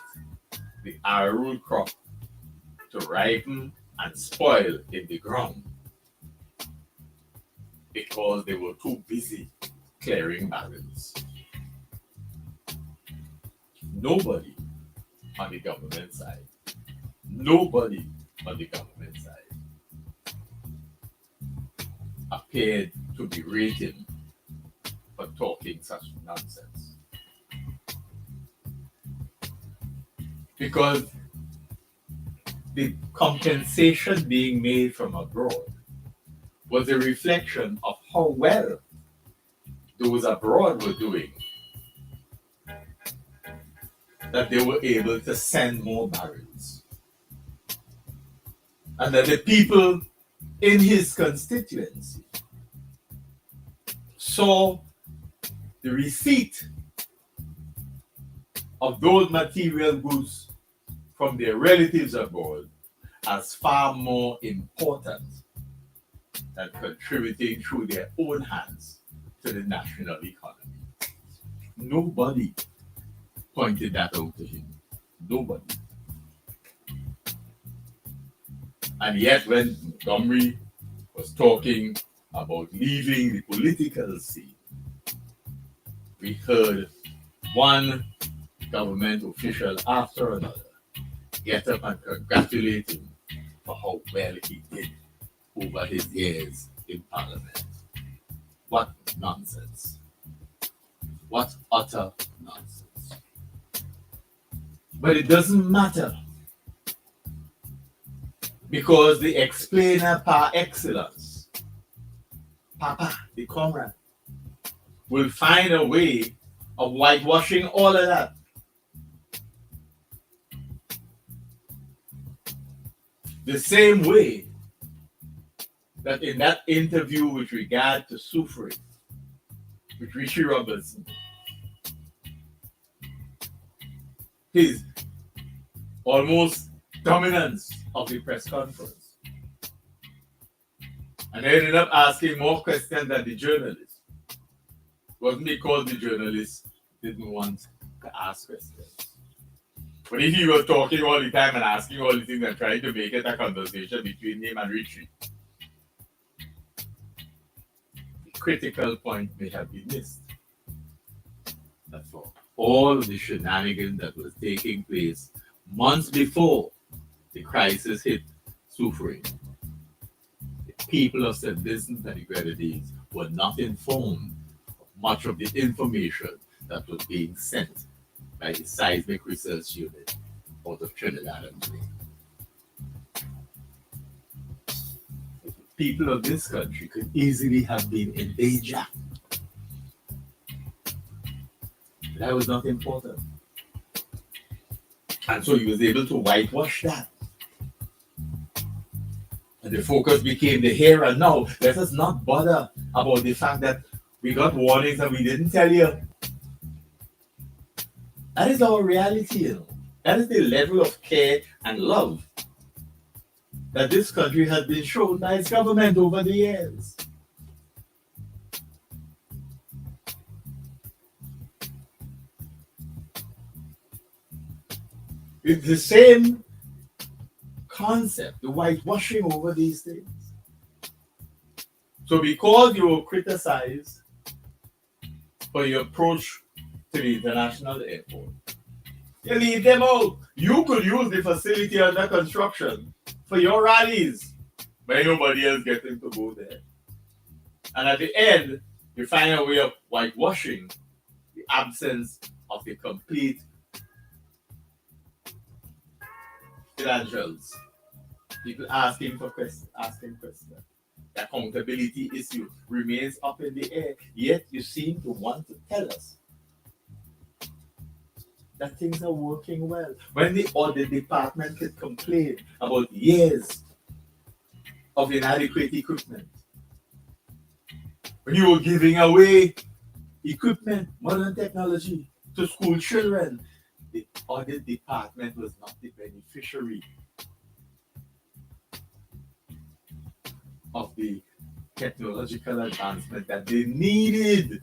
the arrowroot crop to ripen and spoil in the ground because they were too busy clearing barrels. Nobody on the government side appeared to berate him for talking such nonsense. Because the compensation being made from abroad was a reflection of how well those abroad were doing, that they were able to send more barrels. And that the people in his constituency saw the receipt of those material goods from their relatives abroad as far more important than contributing through their own hands to the national economy. Nobody pointed that out to him. Nobody. And yet when Montgomery was talking about leaving the political scene, we heard one government official after another get up and congratulate him for how well he did over his years in Parliament. What nonsense. What utter nonsense. But it doesn't matter, because the explainer par excellence, Papa, the comrade, will find a way of whitewashing all of that. The same way that in that interview with regard to Soufriere, with Richie Robertson, his almost dominance of the press conference, and they ended up asking more questions than the journalist. It wasn't because the journalist didn't want to ask questions. But if he was talking all the time and asking all the things and trying to make it a conversation between him and Richie, the critical point may have been missed. That's all. All the shenanigans that was taking place months before the crisis hit Soufriere, the people of St. Vincent and the Grenadines were not informed of much of the information that was being sent by the Seismic Research Unit out of Trinidad and Tobago. The people of this country could easily have been in danger. That was not important. And so he was able to whitewash that. And the focus became the here and now. Let us not bother about the fact that we got warnings and we didn't tell you. That is our reality, you know. That is the level of care and love that this country has been shown by its government over the years. It's the same concept, the whitewashing over these things. So because you were criticized for your approach to the international airport, you leave them out. You could use the facility under construction for your rallies, but nobody else getting to go there. And at the end, you find a way of whitewashing the absence of the complete credentials. People asking questions. The accountability issue remains up in the air, yet you seem to want to tell us that things are working well. When the audit department could complain about years of inadequate equipment, when you were giving away equipment, modern technology to school children, the audit department was not the beneficiary of the technological advancement that they needed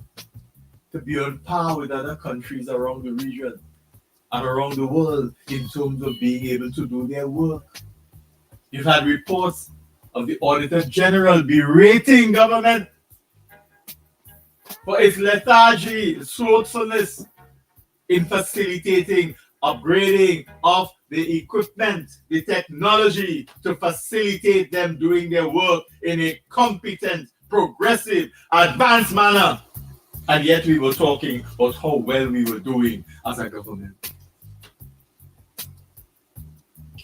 to be on par with other countries around the region and around the world in terms of being able to do their work. You've had reports of the Auditor General berating government for its lethargy, slothfulness in facilitating upgrading of the equipment, the technology to facilitate them doing their work in a competent, progressive, advanced manner. And yet we were talking about how well we were doing as a government.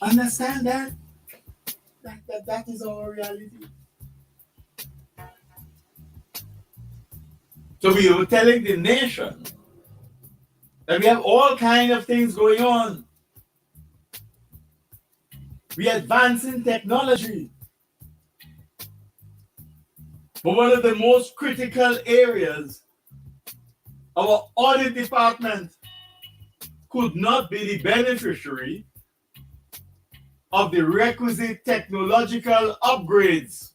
Understand that? That is our reality. So we were telling the nation that we have all kinds of things going on. We advance in technology. But one of the most critical areas, our audit department could not be the beneficiary of the requisite technological upgrades,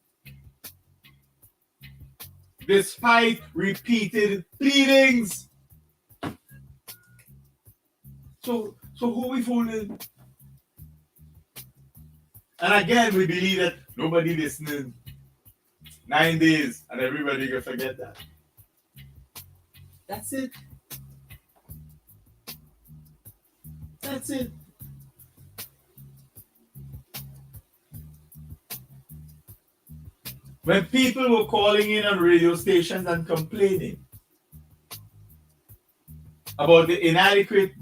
despite repeated pleadings. So who we fooling? And again, we believe that nobody listening. 9 days and everybody can forget that. That's it. That's it. When people were calling in on radio stations and complaining about the inadequate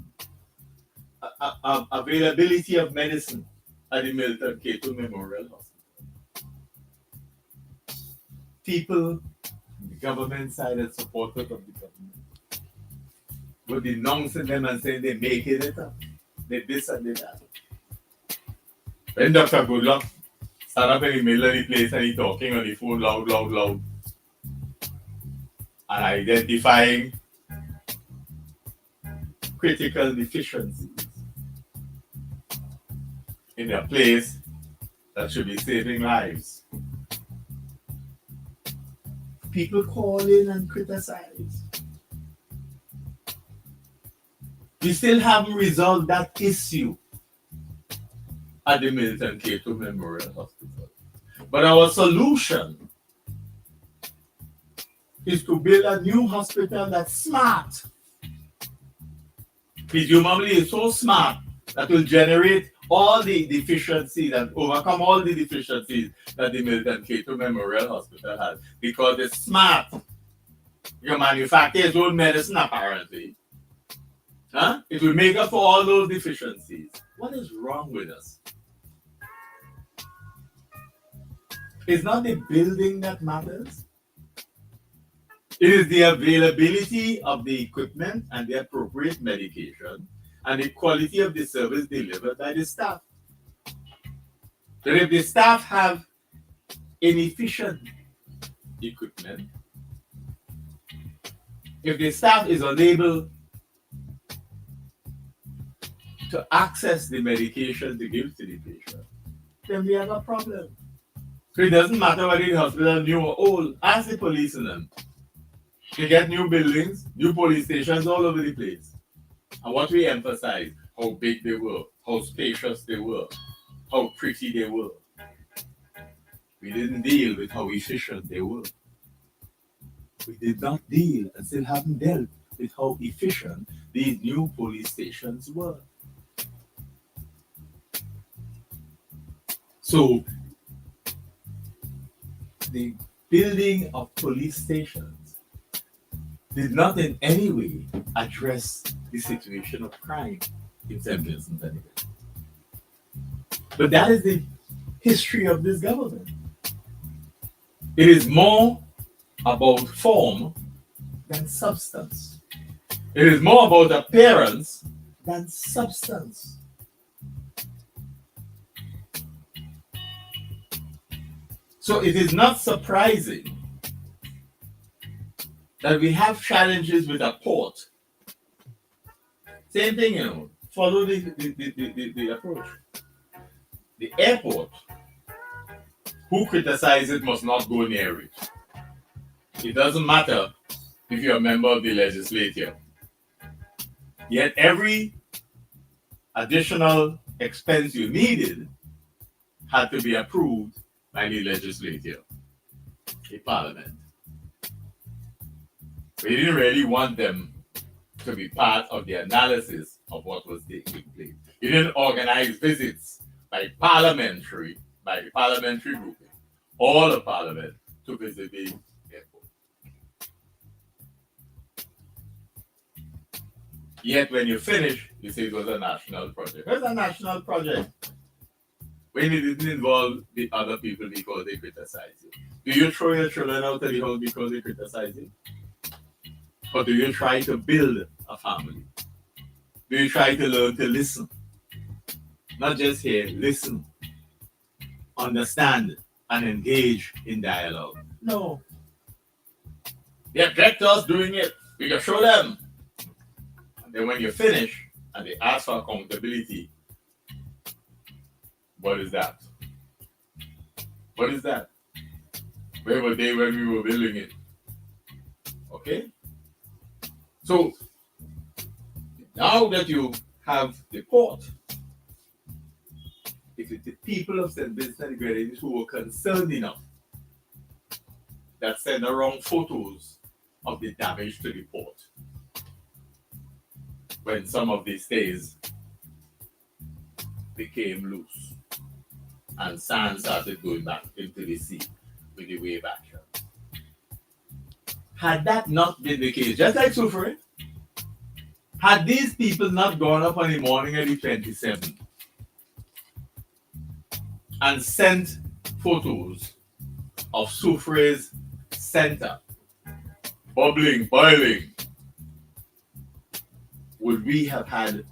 availability of medicine at the Milton Cato Memorial Hospital, people on the government side and supporters of the government were denouncing them and saying they're making it up. They this and they that. When Dr. Goodluck stand up in the middle of the place and he talking on the phone loud, and identifying critical deficiencies in a place that should be saving lives. People call in and criticize. We still haven't resolved that issue at the Milton Cato Memorial Hospital. But our solution is to build a new hospital that's smart. Presumably it's so smart that will generate all the deficiencies and overcome all the deficiencies that the Milton Cato Memorial Hospital has, because it's smart. You can manufacture its own medicine apparently. It will make up for all those deficiencies. What is wrong with us? It's not the building that matters. It is the availability of the equipment and the appropriate medication and the quality of the service delivered by the staff. But if the staff have inefficient equipment, if the staff is unable to access the medication to give to the patient, then we have a problem. So it doesn't matter whether the hospital is new or old. Ask the police in them. They get new buildings, new police stations all over the place. And what we emphasize, how big they were, how spacious they were, how pretty they were. We didn't deal with how efficient they were. We did not deal and still haven't dealt with how efficient these new police stations were. So, the building of police stations did not in any way address the situation of crime in St. Vincent and Nevis. But that is the history of this government. It is more about form than substance. It is more about appearance than substance. So it is not surprising that we have challenges with a port. Same thing, follow the approach. The airport, who criticizes it must not go near it. It doesn't matter if you're a member of the legislature. Yet every additional expense you needed had to be approved by the legislature, the parliament. We didn't really want them to be part of the analysis of what was taking place. We didn't organize visits by the parliamentary grouping, all of parliament, to visit the airport. Yet when you finish, you say it was a national project. It's a national project. When it didn't involve the other people because they criticize you. Do you throw your children out of the house because they criticize you? Or do you try to build a family? Do you try to learn to listen? Not just hear, listen, understand, and engage in dialogue. No. They object to us doing it. We can show them. And then when you finish and they ask for accountability, what is that? What is that? Where were they when we were building it? Okay? So, now that you have the port, it is the people of St. Vincent and the Grenadines who were concerned enough that sent the wrong photos of the damage to the port when some of the stays became loose and sand started going back into the sea with the wave action. Had that not been the case, just like Soufriere, had these people not gone up on the morning of the 27th and sent photos of Soufriere's center bubbling, boiling, would we have had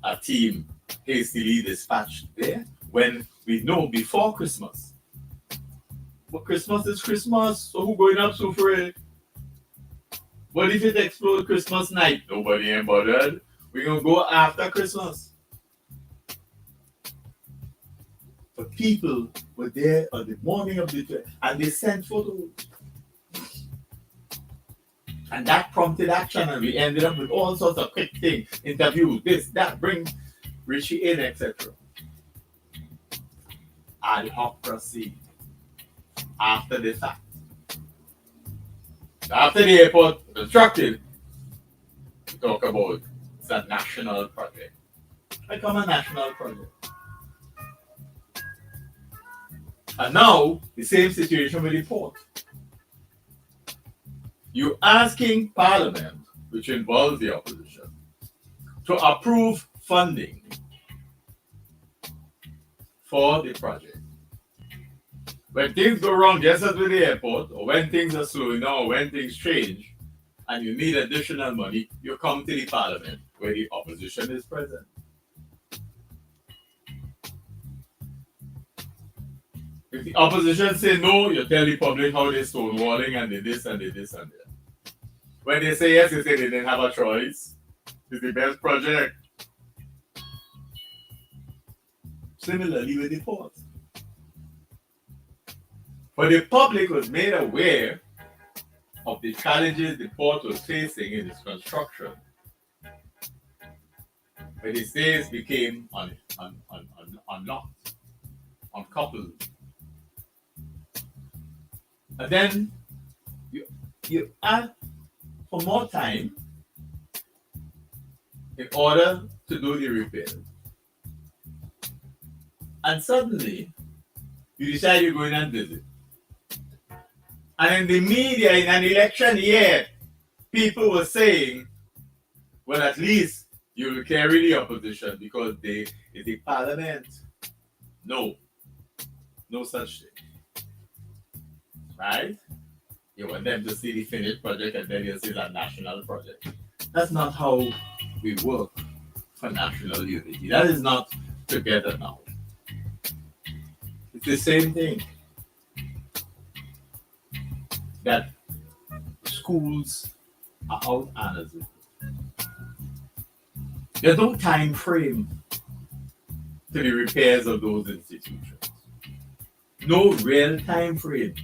a team hastily dispatched there when we know before Christmas? But Christmas is Christmas, so who going up Soufriere? What if it explodes Christmas night? Nobody ain't bothered. We're going to go after Christmas. But people were there on the morning of the 12th and they sent photos. And that prompted action, and we ended up with all sorts of quick things, interviews, this, that, bring Richie in, etc. Ad hoc proceed after the fact. After the airport constructed, we talk about it's a national project. Become a national project. And now, the same situation with the port. You're asking Parliament, which involves the opposition, to approve funding for the project. When things go wrong, just as with the airport, or when things are slowing down, or when things change, and you need additional money, you come to the Parliament, where the opposition is present. If the opposition say no, you tell the public how they're stonewalling and they this and they this and that. When they say yes, they say they didn't have a choice. It's the best project. Similarly with the port. But the public was made aware of the challenges the port was facing in its construction. When the stays became unlocked, uncoupled. And then you add for more time in order to do the repairs. And suddenly, you decide you're going and visit. And in the media, in an election year, people were saying, well, at least you will carry the opposition because they is the parliament. No. No such thing. Right? You want them to see the finished project and then you see that national project. That's not how we work for national unity. That is not together now. It's the same thing. That schools are out as it. There's no time frame to the repairs of those institutions. No real time frame.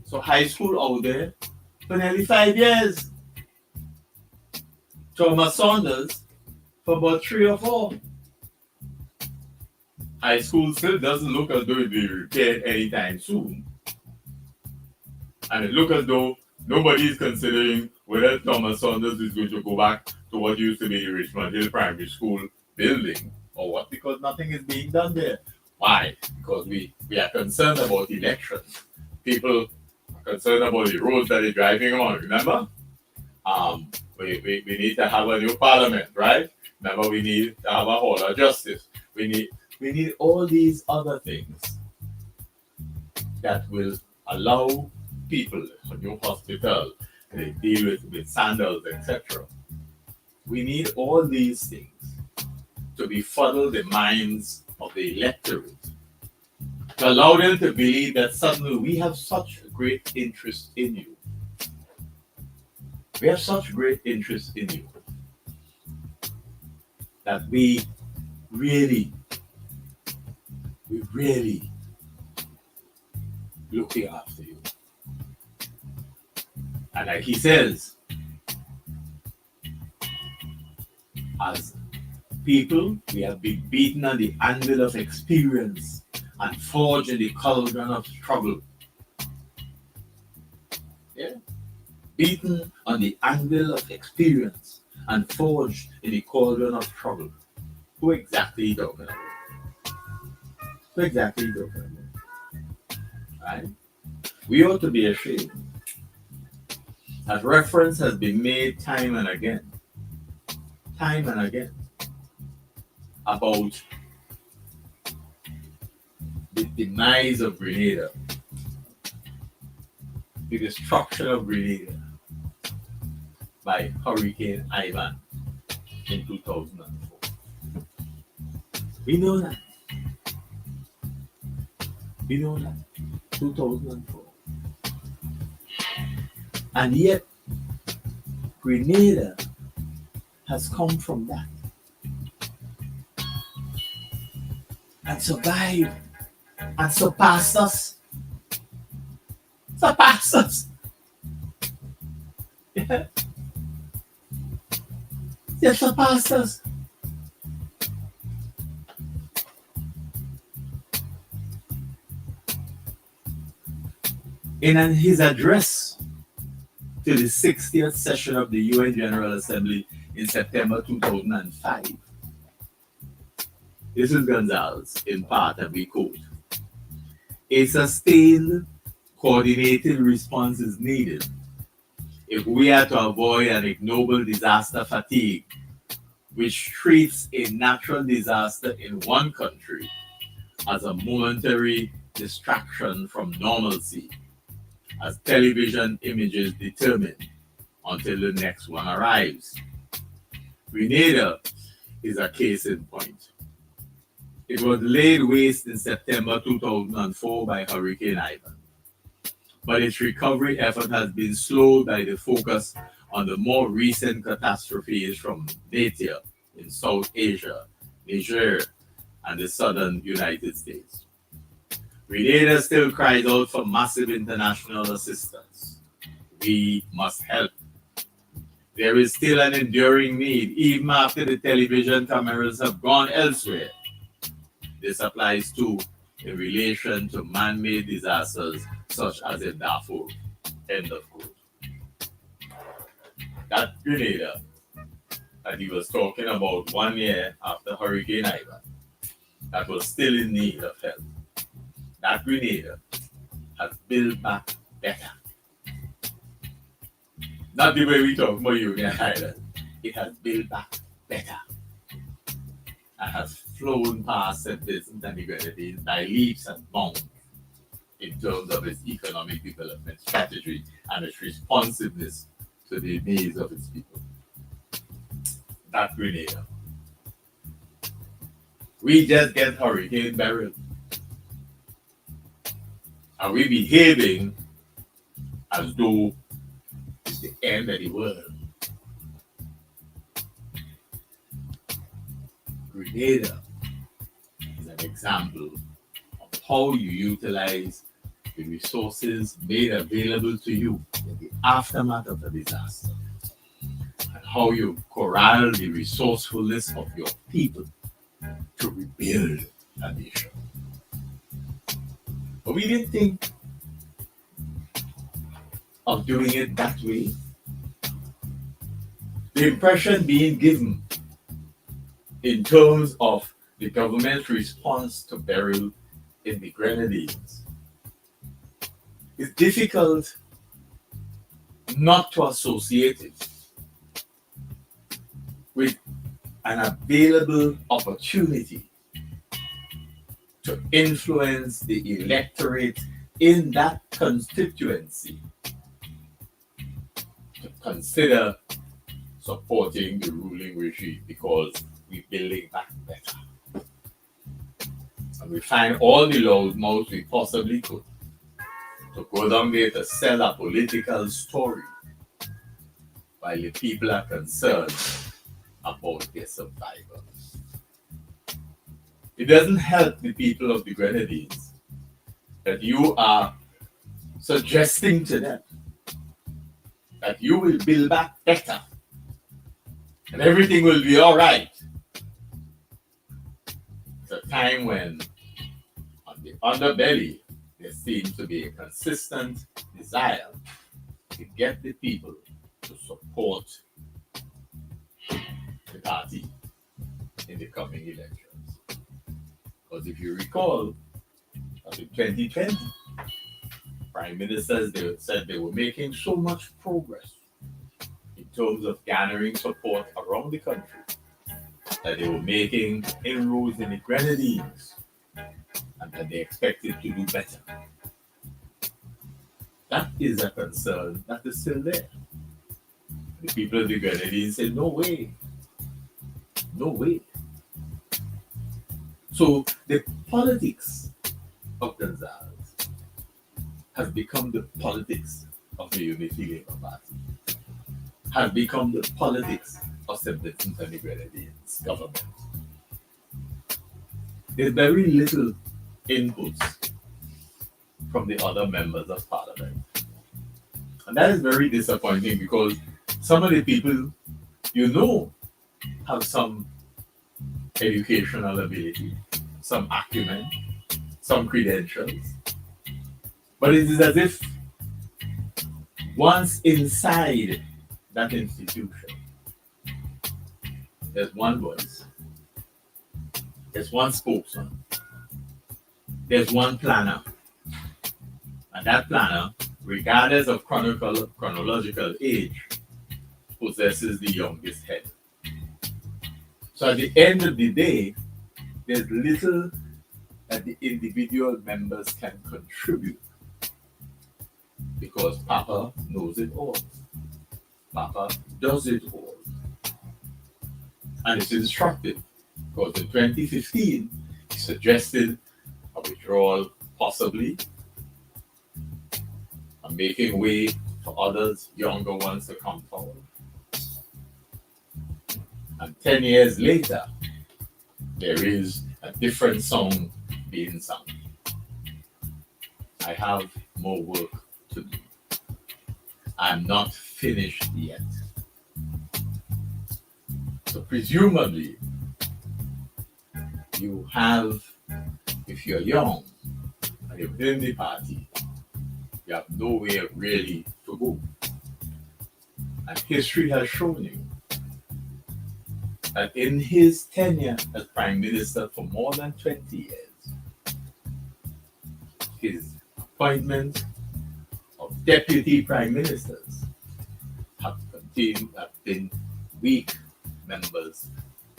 So high school out there for nearly 5 years. Thomas Saunders for about 3 or 4. High school still doesn't look as though it will be repaired anytime soon. And it looks as though nobody is considering whether Thomas Saunders is going to go back to what used to be the Richmond Hill Primary School building or what, because nothing is being done there. Why? Because we are concerned about elections. People are concerned about the roads that they're driving on, remember? We need to have a new parliament, right? Remember, we need to have a Hall of Justice. We need all these other things that will allow people, a new hospital, they deal with sandals, etc. We need all these things to befuddle the minds of the electorate, to allow them to believe that suddenly we have such a great interest in you. We have such great interest in you that we really looking after you. And like he says, as people, we have been beaten on the anvil of experience and forged in the cauldron of trouble. Yeah? Beaten on the anvil of experience and forged in the cauldron of trouble. Who exactly are you talking about? Who exactly are you talking about? Right? We ought to be ashamed. That reference has been made time and again, about the demise of Grenada, the destruction of Grenada by Hurricane Ivan in 2004. We know that. 2004. And yet, Grenada has come from that and survived and surpassed us. Surpassed us. Yeah. They surpassed us. In his address to the 60th session of the UN General Assembly in September 2005, this is Gonzalez in part, and we quote, "A sustained, coordinated response is needed if we are to avoid an ignoble disaster fatigue, which treats a natural disaster in one country as a momentary distraction from normalcy, as television images determine, until the next one arrives." Grenada is a case in point. It was laid waste in September 2004 by Hurricane Ivan, but its recovery effort has been slowed by the focus on the more recent catastrophes from Natia in South Asia, Niger, and the southern United States. Grenada still cries out for massive international assistance. We must help. There is still an enduring need, even after the television cameras have gone elsewhere. This applies too in relation to man-made disasters such as in Darfur. End of quote. That Grenada that he was talking about 1 year after Hurricane Ivan, that was still in need of help. That Grenada has built back better. Not the way we talk about Union Island. It has built back better. And has flown past St. Vincent and the Grenadines by leaps and bounds in terms of its economic development strategy and its responsiveness to the needs of its people. That Grenada. We just get Hurricane Beryl. Are we behaving as though it's the end of the world? Grenada is an example of how you utilize the resources made available to you in the aftermath of a disaster, and how you corral the resourcefulness of your people to rebuild a nation. But we didn't think of doing it that way. The impression being given in terms of the government's response to Beryl in the Grenadines, it's difficult not to associate it with an available opportunity to influence the electorate in that constituency to consider supporting the ruling regime because we're building back better. And we find all the loudmouths we possibly could to go down there to sell a political story while the people are concerned about their survival. It doesn't help the people of the Grenadines that you are suggesting to them that you will build back better and everything will be all right. It's a time when on the underbelly there seems to be a consistent desire to get the people to support the party in the coming elections. Because if you recall, in 2020, prime ministers they said they were making so much progress in terms of garnering support around the country that they were making inroads in the Grenadines and that they expected to do better. That is a concern that is still there. The people of the Grenadines said, no way. No way. So the politics of Gonzales has become the politics of the Unity Labour Party, has become the politics of St. Vincent and the Grenadines government. There's very little inputs from the other members of parliament. And that is very disappointing because some of the people you know have some educational ability, some acumen, some credentials. But it is as if once inside that institution, there's one voice, there's one spokesman, there's one planner. And that planner, regardless of chronological age, possesses the youngest head. So at the end of the day, there's little that the individual members can contribute because Papa knows it all. Papa does it all. And it's instructive because in 2015, he suggested a withdrawal possibly and making way for others, younger ones to come forward. And 10 years later, there is a different song being sung. I have more work to do. I'm not finished yet. So presumably, you have, if you're young and you're within the party, you have nowhere really to go. And history has shown you that in his tenure as Prime Minister for more than 20 years, his appointment of deputy prime ministers have been weak members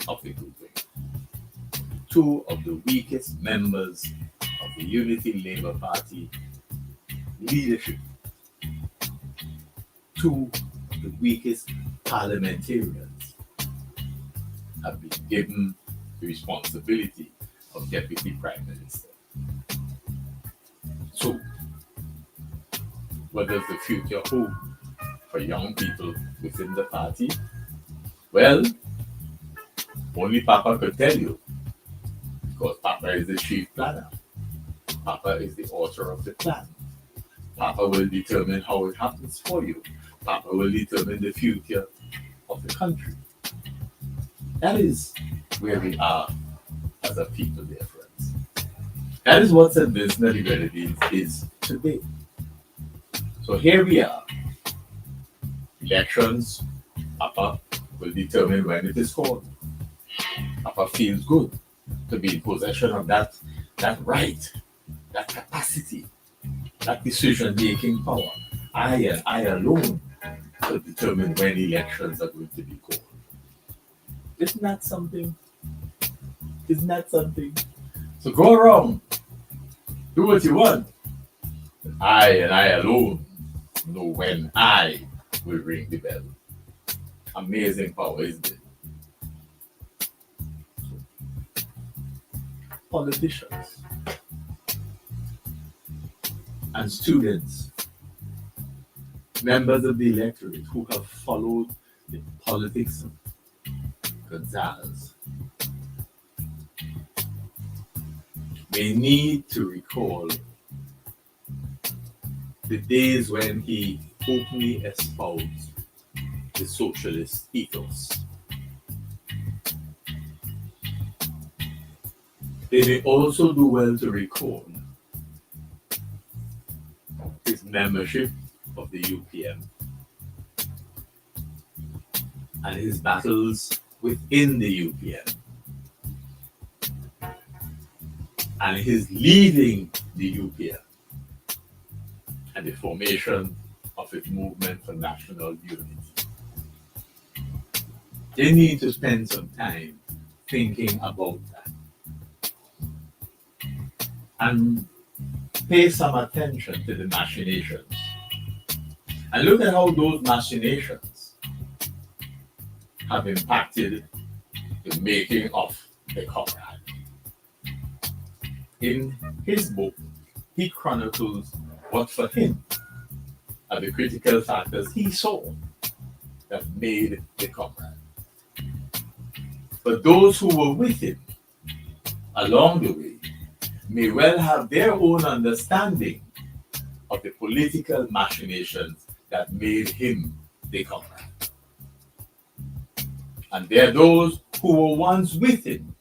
of the grouping. Two of the weakest members of the Unity Labour Party leadership. Two of the weakest parliamentarians have been given the responsibility of deputy prime minister. So, what does the future hold for young people within the party? Well, only Papa could tell you, because Papa is the chief planner. Papa is the author of the plan. Papa will determine how it happens for you. Papa will determine the future of the country. That is where we are as a people, dear friends. That is what St. Vincent and the Grenadines is today. So here we are. Elections, Papa will determine when it is called. Papa feels good to be in possession of that right, that capacity, that decision-making power. I and I alone will determine when elections are going to be called. Isn't that something? Isn't that something? So go around, do what you want. I and I alone know when I will ring the bell. Amazing power, isn't it? Politicians and students, members of the electorate who have followed the politics of Gonzalez, may need to recall the days when he openly espoused the socialist ethos. They may also do well to recall his membership of the UPM and his battles within the UPM and his leading the UPM and the formation of its movement for national unity. They need to spend some time thinking about that and pay some attention to the machinations and look at how those machinations have impacted the making of the comrade. In his book, he chronicles what for him are the critical factors he saw that made the comrade. But those who were with him along the way may well have their own understanding of the political machinations that made him the comrade. And there are those who were once with him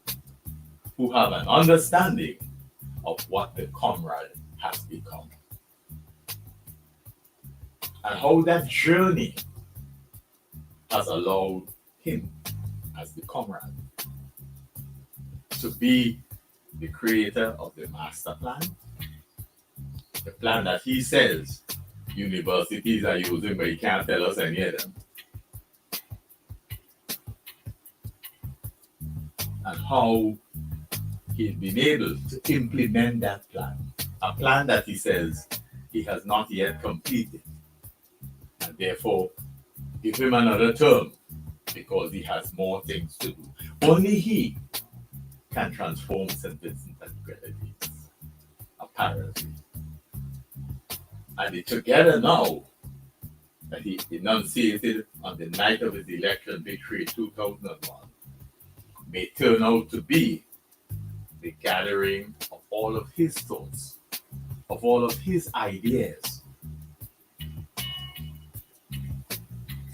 who have an understanding of what the comrade has become. And how that journey has allowed him as the comrade to be the creator of the master plan, the plan that he says universities are using, but he can't tell us any of them. And how he's been able to implement that plan, a plan that he says he has not yet completed, and therefore give him another term because he has more things to do. Only he can transform St. Vincent and Grenadines, apparently. And the together now that he enunciated on the night of his election victory in 2001 may turn out to be the gathering of all of his thoughts, of all of his ideas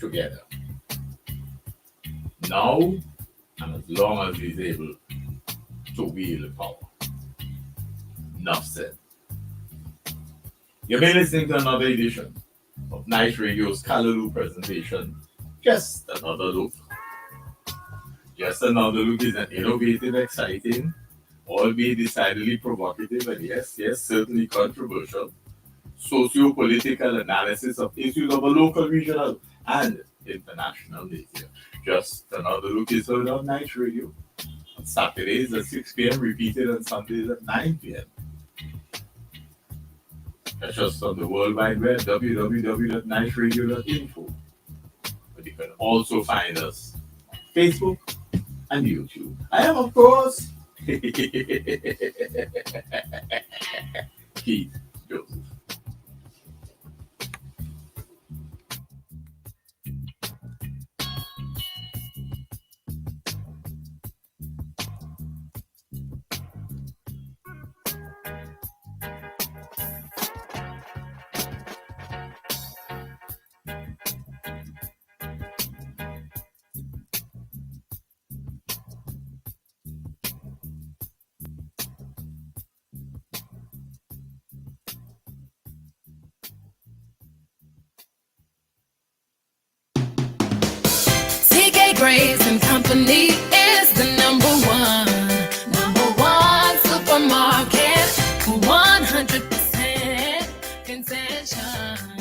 together. Now, and as long as he's able to wield power. Enough said. You may be listening to another edition of Nice Radio's Callaloo presentation, Just Another Look. Just Another Look is an innovative, exciting, albeit decidedly provocative, and yes, certainly controversial, socio-political analysis of issues of a local, regional, and international nature. Just Another Look is heard on Nice Radio on Saturdays at 6 p.m., repeated on Sundays at 9 p.m. Catch us on the World Wide Web, www.niceradio.info. But you can also find us on Facebook and YouTube. I am, of course, Keith Joseph. Graves and Company is the number one supermarket, 100% concession.